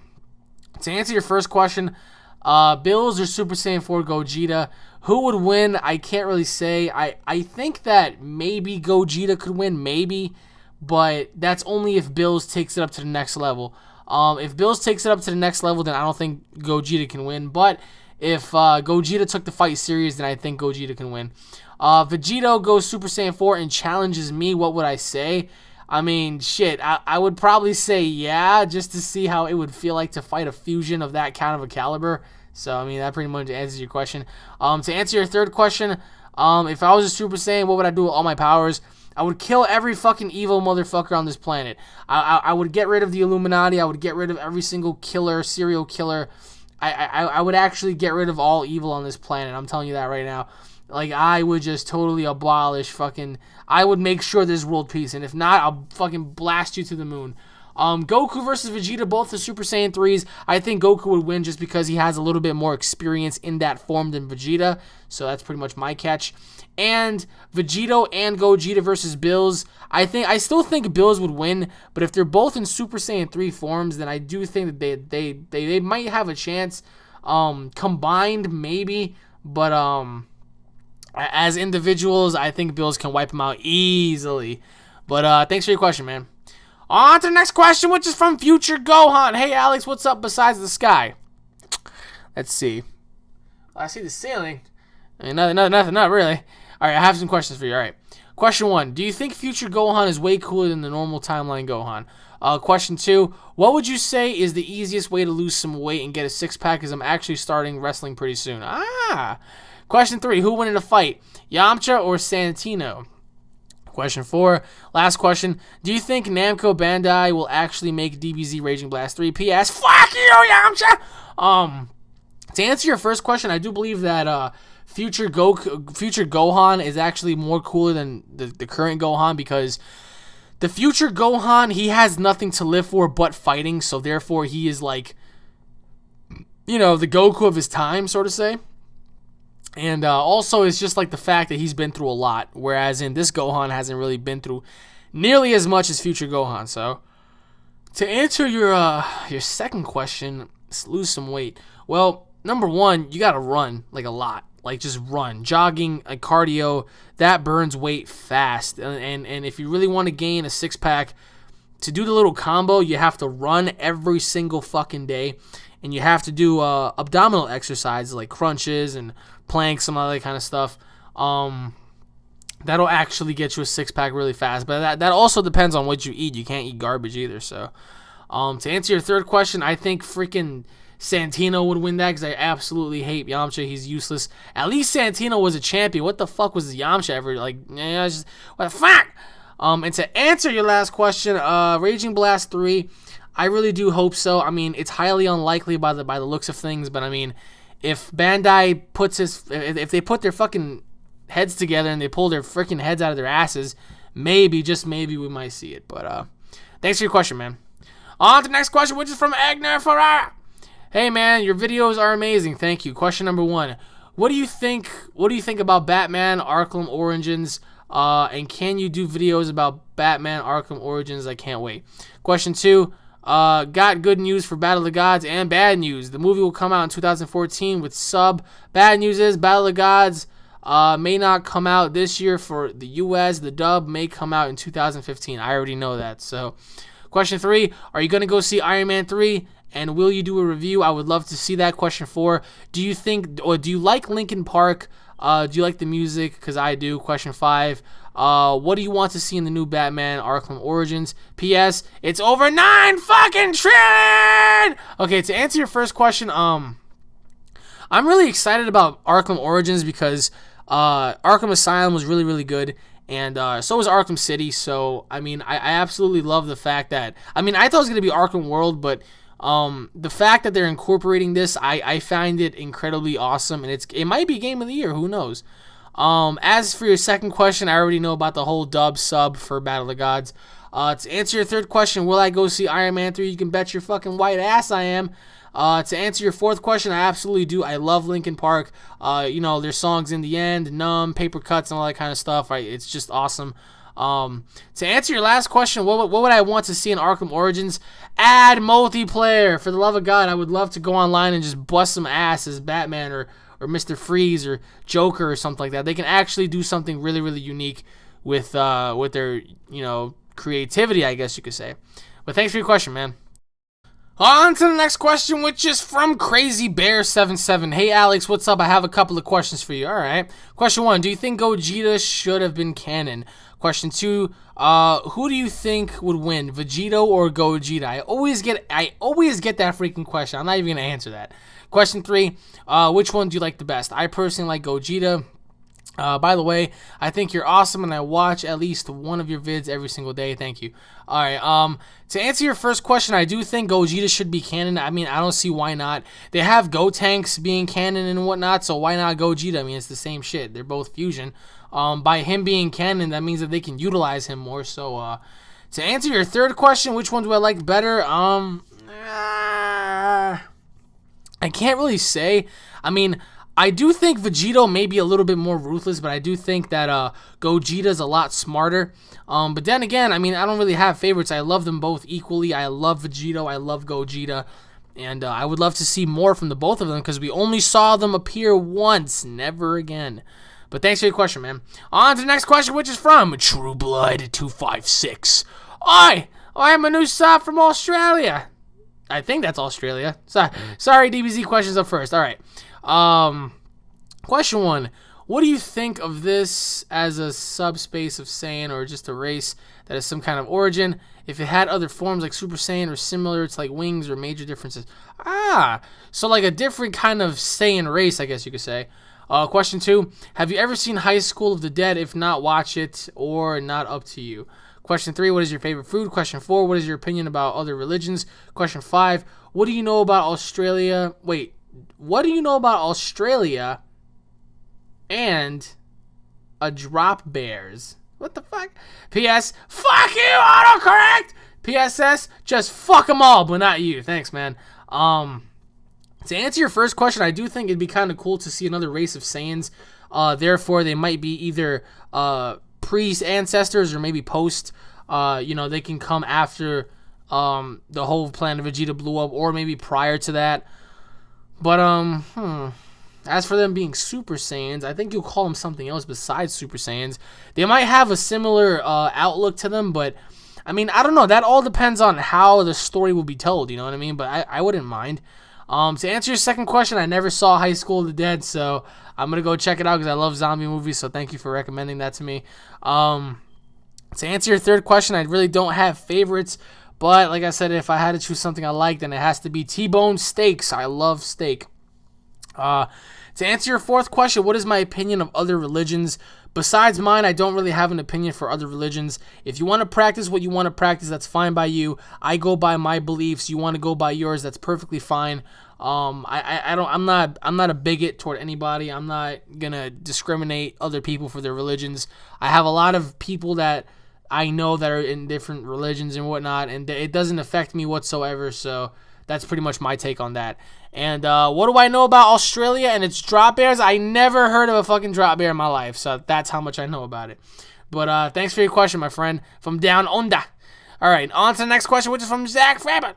S1: answer your first question, Bills or Super Saiyan 4 Gogeta, who would win? I can't really say. I think that maybe Gogeta could win, maybe. But that's only if Bills takes it up to the next level. If Bills takes it up to the next level, then I don't think Gogeta can win. But if Gogeta took the fight serious, then I think Gogeta can win. Vegito goes Super Saiyan 4 and challenges me. What would I say? I mean, shit, I would probably say yeah, just to see how it would feel like to fight a fusion of that kind of a caliber. So, I mean, that pretty much answers your question. To answer your third question, if I was a Super Saiyan, what would I do with all my powers? I would kill every fucking evil motherfucker on this planet. I would get rid of the Illuminati. I would get rid of every single killer, serial killer. I would actually get rid of all evil on this planet. I'm telling you that right now. Like, I would just totally abolish fucking... I would make sure there's world peace. And if not, I'll fucking blast you to the moon. Goku versus Vegeta, both the Super Saiyan 3s. I think Goku would win just because he has a little bit more experience in that form than Vegeta. So that's pretty much my catch. And Vegito and Gogeta versus Bills. I still think Bills would win, but if they're both in Super Saiyan 3 forms, then I do think that they might have a chance. Combined, maybe, but as individuals, I think Bills can wipe them out easily. But thanks for your question, man. On to the next question, which is from Future Gohan. Hey, Alex, what's up besides the sky? Let's see. I see the ceiling. I mean, nothing, not really. All right, I have some questions for you. All right. Question 1. Do you think future Gohan is way cooler than the normal timeline Gohan? Question 2. What would you say is the easiest way to lose some weight and get a six-pack, because I'm actually starting wrestling pretty soon? Question 3. Who won in a fight, Yamcha or Santino? Question 4. Last question. Do you think Namco Bandai will actually make DBZ Raging Blast 3? P.S. Fuck you, Yamcha! To answer your first question, I do believe that future Gohan is actually more cooler than the current Gohan, because the future Gohan, he has nothing to live for but fighting, so therefore he is like, the Goku of his time, so to say. And also, it's just like the fact that he's been through a lot, whereas in this Gohan hasn't really been through nearly as much as future Gohan. So, to answer your second question, lose some weight. Well, number one, you gotta run like a lot, like just run, jogging, like cardio. That burns weight fast, and if you really want to gain a six-pack, to do the little combo, you have to run every single fucking day, and you have to do abdominal exercises like crunches and planks, some other kind of stuff. That'll actually get you a six-pack really fast, but that also depends on what you eat. You can't eat garbage either. So, to answer your third question, I think freaking Santino would win that, because I absolutely hate Yamcha. He's useless. At least Santino was a champion. What the fuck was Yamcha ever like? What the fuck? And to answer your last question, Raging Blast 3, I really do hope so. I mean, it's highly unlikely by the looks of things, but I mean, if Bandai if they put their fucking heads together and they pull their freaking heads out of their asses, maybe, just maybe, we might see it. But thanks for your question, man. On to the next question, which is from Agner Ferrara. Hey man, your videos are amazing. Thank you. Question number 1. What do you think about Batman Arkham Origins? And can you do videos about Batman Arkham Origins? I can't wait. Question 2. Got good news for Battle of the Gods and bad news. The movie will come out in 2014 with sub. Bad news is Battle of the Gods may not come out this year for the US. The dub may come out in 2015. I already know that. So, question 3. Are you going to go see Iron Man 3? And will you do a review? I would love to see that. Question 4. Do you like Linkin Park? Do you like the music? Because I do. Question 5. What do you want to see in the new Batman Arkham Origins? P.S. It's over 9 fucking trillion! Okay, to answer your first question, I'm really excited about Arkham Origins because Arkham Asylum was really, really good. And so was Arkham City. So, I mean, I absolutely love the fact that, I mean, I thought it was going to be Arkham World, but the fact that they're incorporating this, I find it incredibly awesome, and it might be Game of the Year, who knows. As for your second question, I already know about the whole dub sub for Battle of the Gods. To answer your third question, will I go see Iron Man 3? You can bet your fucking white ass I am. To answer your fourth question, I absolutely do. I love Linkin Park. Their songs In the End, Numb, Paper Cuts, and all that kind of stuff. Right? It's just awesome. To answer your last question, what would I want to see in Arkham Origins? Add multiplayer. For the love of God, I would love to go online and just bust some ass as Batman or Mr. Freeze or Joker or something like that. They can actually do something really, really unique with their, creativity, I guess you could say. But thanks for your question, man. On to the next question, which is from Crazy Bear 77. Hey Alex, what's up? I have a couple of questions for you. All right. Question 1, do you think Gogeta should have been canon? Question 2, who do you think would win, Vegito or Gogeta? I always get that freaking question. I'm not even gonna answer that. Question 3, which one do you like the best? I personally like Gogeta. By the way, I think you're awesome, and I watch at least one of your vids every single day. Thank you. All right. To answer your first question, I do think Gogeta should be canon. I mean, I don't see why not. They have Gotenks being canon and whatnot, so why not Gogeta? I mean, it's the same shit. They're both fusion. By him being canon, that means that they can utilize him more. So, to answer your third question, which one do I like better? I can't really say. I mean, I do think Vegito may be a little bit more ruthless, but I do think that Gogeta's a lot smarter. But then again, I mean, I don't really have favorites. I love them both equally. I love Vegito. I love Gogeta. And I would love to see more from the both of them because we only saw them appear once, never again. But thanks for your question, man. On to the next question, which is from True Blood 256. Oi! I'm a new sub from Australia. I think that's Australia. Sorry, DBZ questions up first. All right. Question 1. What do you think of this as a subspace of Saiyan or just a race that has some kind of origin? If it had other forms like Super Saiyan or similar to like wings or major differences. So like a different kind of Saiyan race, I guess you could say. Question 2, have you ever seen High School of the Dead? If not, watch it, or not, up to you. Question 3, what is your favorite food? Question 4, what is your opinion about other religions? Question 5, what do you know about Australia? What do you know about Australia and a drop bears? What the fuck? P.S. Fuck you, autocorrect! P.S.S. Just fuck them all, but not you. Thanks, man. To answer your first question, I do think it'd be kind of cool to see another race of Saiyans. Therefore, they might be either pre-ancestors or maybe post. They can come after the whole planet Vegeta blew up, or maybe prior to that. But as for them being Super Saiyans, I think you'll call them something else besides Super Saiyans. They might have a similar outlook to them, but I mean, I don't know. That all depends on how the story will be told. You know what I mean? But I wouldn't mind. To answer your second question, I never saw High School of the Dead, so I'm going to go check it out because I love zombie movies, so thank you for recommending that to me. To answer your third question, I really don't have favorites, but like I said, if I had to choose something I like, then it has to be T-bone steaks. I love steak. To answer your fourth question, what is my opinion of other religions? Besides mine, I don't really have an opinion for other religions. If you want to practice what you want to practice, that's fine by you. I go by my beliefs. You want to go by yours, that's perfectly fine. I'm not a bigot toward anybody. I'm not gonna discriminate other people for their religions. I have a lot of people that I know that are in different religions and whatnot, and it doesn't affect me whatsoever. So that's pretty much my take on that. And what do I know about Australia and its drop bears? I never heard of a fucking drop bear in my life, so that's how much I know about it. But thanks for your question, my friend, from down under. All right, on to the next question, which is from Zach Frabbit.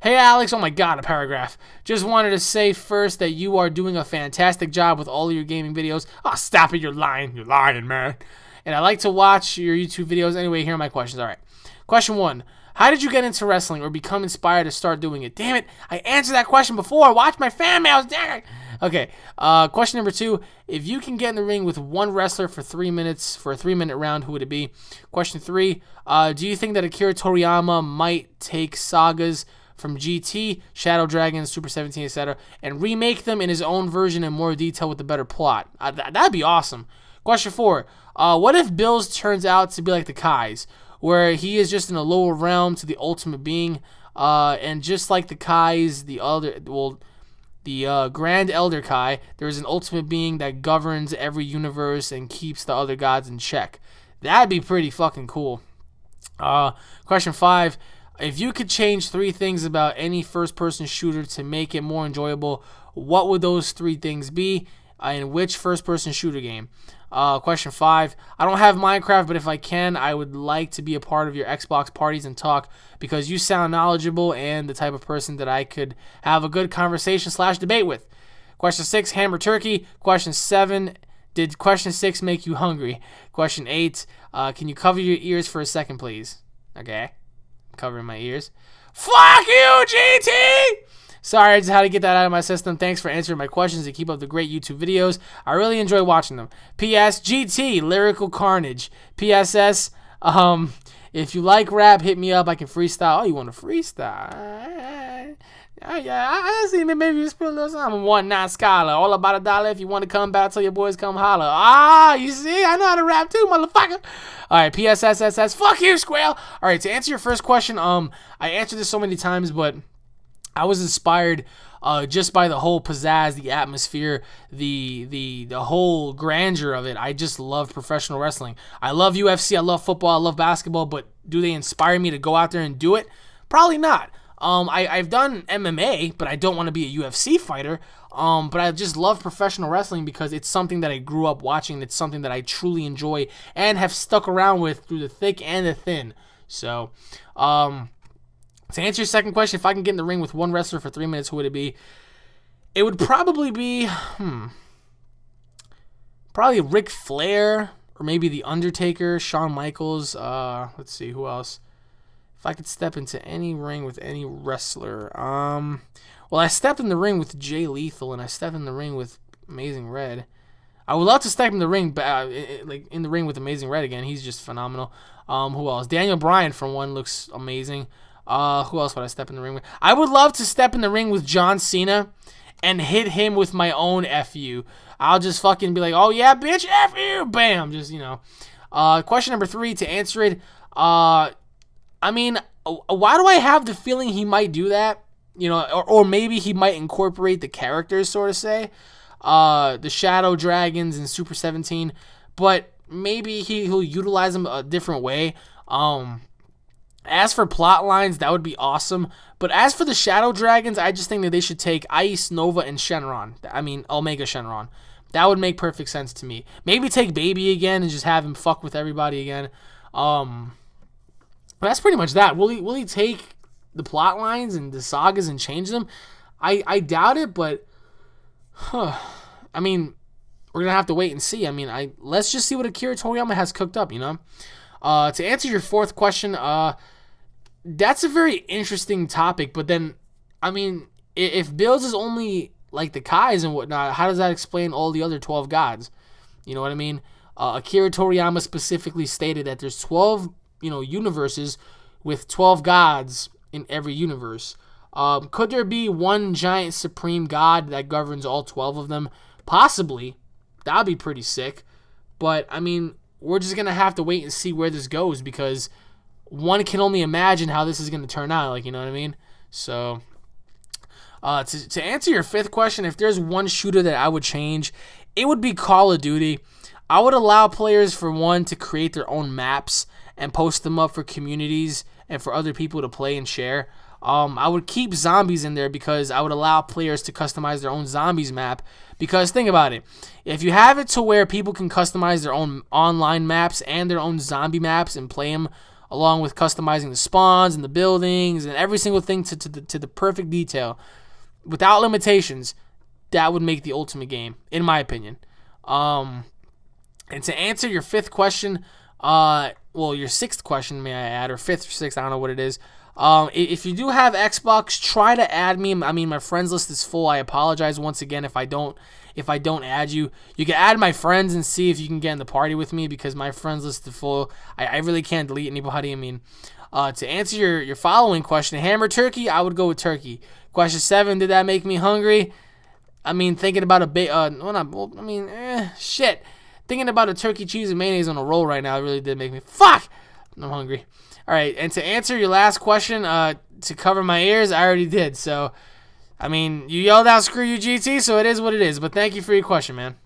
S1: Hey, Alex. Oh, my God, a paragraph. Just wanted to say first that you are doing a fantastic job with all of your gaming videos. Oh, stop it. You're lying. You're lying, man. And I like to watch your YouTube videos. Anyway, here are my questions. All right. Question 1. How did you get into wrestling or become inspired to start doing it? Damn it. I answered that question before. Watch my fan mails. Damn it. Okay. Question number 2. If you can get in the ring with one wrestler for 3 minutes for a 3-minute round, who would it be? Question 3. Do you think that Akira Toriyama might take sagas from GT, Shadow Dragon, Super 17, etc., and remake them in his own version in more detail with a better plot? That'd be awesome. Question 4. What if Bills turns out to be like the Kais, where he is just in a lower realm to the ultimate being, and just like the Kais, the Grand Elder Kai, there is an ultimate being that governs every universe and keeps the other gods in check? That'd be pretty fucking cool. Question 5. If you could change 3 things about any first-person shooter to make it more enjoyable, what would those 3 things be? In which first-person shooter game? Question 5. I don't have Minecraft, but if I can, I would like to be a part of your Xbox parties and talk, because you sound knowledgeable and the type of person that I could have a good conversation/debate with. Question 6. Ham or turkey? Question 7. Did question 6 make you hungry? Question 8. Can you cover your ears for a second, please? Okay. Covering my ears. Fuck you, GT! Sorry, I just had to get that out of my system. Thanks for answering my questions and keep up the great YouTube videos. I really enjoy watching them. P.S. GT, Lyrical Carnage. P.S.S. If you like rap, hit me up. I can freestyle. Oh, you want to freestyle? Yeah, I see maybe you spit a little something. 1-9 scholar. All about $1. If you want to come back, tell your boys come holler. You see? I know how to rap too, motherfucker. All right, PSSSS. Fuck you, Squirrel. All right, to answer your first question, I answered this so many times, but I was inspired just by the whole pizzazz, the atmosphere, the whole grandeur of it. I just love professional wrestling. I love UFC, I love football, I love basketball, but do they inspire me to go out there and do it? Probably not. I've done MMA, but I don't want to be a UFC fighter. But I just love professional wrestling because it's something that I grew up watching. It's something that I truly enjoy and have stuck around with through the thick and the thin. So, to answer your second question, if I can get in the ring with one wrestler for 3 minutes, who would it be? It would probably be, probably Ric Flair or maybe The Undertaker, Shawn Michaels. Let's see, who else? If I could step into any ring with any wrestler. Well, I stepped in the ring with Jay Lethal, and I stepped in the ring with Amazing Red. I would love to step in the ring, like in the ring with Amazing Red again. He's just phenomenal. Who else? Daniel Bryan, for one, looks amazing. Who else would I step in the ring with? I would love to step in the ring with John Cena and hit him with my own FU. I'll just fucking be like, oh yeah, bitch, FU, bam, just, you know. Question number 3, to answer it, I mean, why do I have the feeling he might do that? You know, or maybe he might incorporate the characters, sort of say, the Shadow Dragons and Super 17, but maybe he'll utilize them a different way. As for plot lines, that would be awesome. But as for the Shadow Dragons, I just think that they should take Ice, Nova, and Shenron. I mean, Omega Shenron. That would make perfect sense to me. Maybe take Baby again and just have him fuck with everybody again. That's pretty much that. Will he take the plot lines and the sagas and change them? I doubt it, but I mean, we're gonna have to wait and see. I mean, let's just see what Akira Toriyama has cooked up, you know. To answer your 4th question, that's a very interesting topic. But then, I mean, if Bills is only like the Kais and whatnot, how does that explain all the other 12 gods? You know what I mean? Akira Toriyama specifically stated that there's 12, universes with 12 gods in every universe. Could there be one giant supreme god that governs all 12 of them? Possibly. That would be pretty sick. But, I mean, we're just going to have to wait and see where this goes, because one can only imagine how this is going to turn out, like, you know what I mean? So, to answer your 5th question, if there's one shooter that I would change, it would be Call of Duty. I would allow players, for one, to create their own maps and post them up for communities and for other people to play and share. I would keep zombies in there because I would allow players to customize their own zombies map. Because think about it. If you have it to where people can customize their own online maps and their own zombie maps and play them along with customizing the spawns and the buildings and every single thing to the perfect detail without limitations, that would make the ultimate game, in my opinion. And to answer your 5th question, your 6th question, may I add, or 5th or 6th, I don't know what it is. If you do have Xbox, try to add me. I mean, my friends list is full. I apologize once again if I don't add you. You can add my friends and see if you can get in the party with me, because my friends list is full. I really can't delete anybody. I mean, to answer your following question, ham or turkey, I would go with turkey. Question 7, did that make me hungry? I mean, thinking about shit. Thinking about a turkey, cheese, and mayonnaise on a roll right now, it really did make me, fuck! I'm hungry. All right, and to answer your last question, to cover my ears, I already did. So, I mean, you yelled out, screw you, GT, so it is what it is. But thank you for your question, man.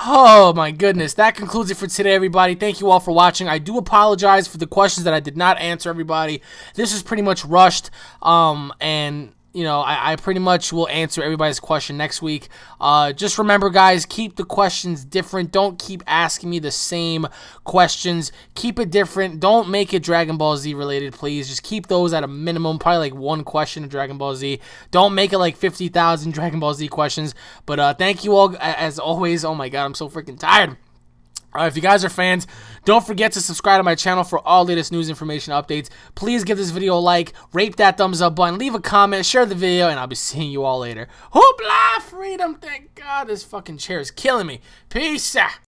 S1: Oh, my goodness. That concludes it for today, everybody. Thank you all for watching. I do apologize for the questions that I did not answer, everybody. This is pretty much rushed, and I pretty much will answer everybody's question next week. Just remember, guys, keep the questions different. Don't keep asking me the same questions. Keep it different. Don't make it Dragon Ball Z related, please. Just keep those at a minimum, probably like one question of Dragon Ball Z. Don't make it like 50,000 Dragon Ball Z questions. But thank you all, as always. Oh my god, I'm so freaking tired. If you guys are fans, don't forget to subscribe to my channel for all latest news, information, updates. Please give this video a like, rate that thumbs up button, leave a comment, share the video, and I'll be seeing you all later. Hoopla! Freedom! Thank God, this fucking chair is killing me. Peace out!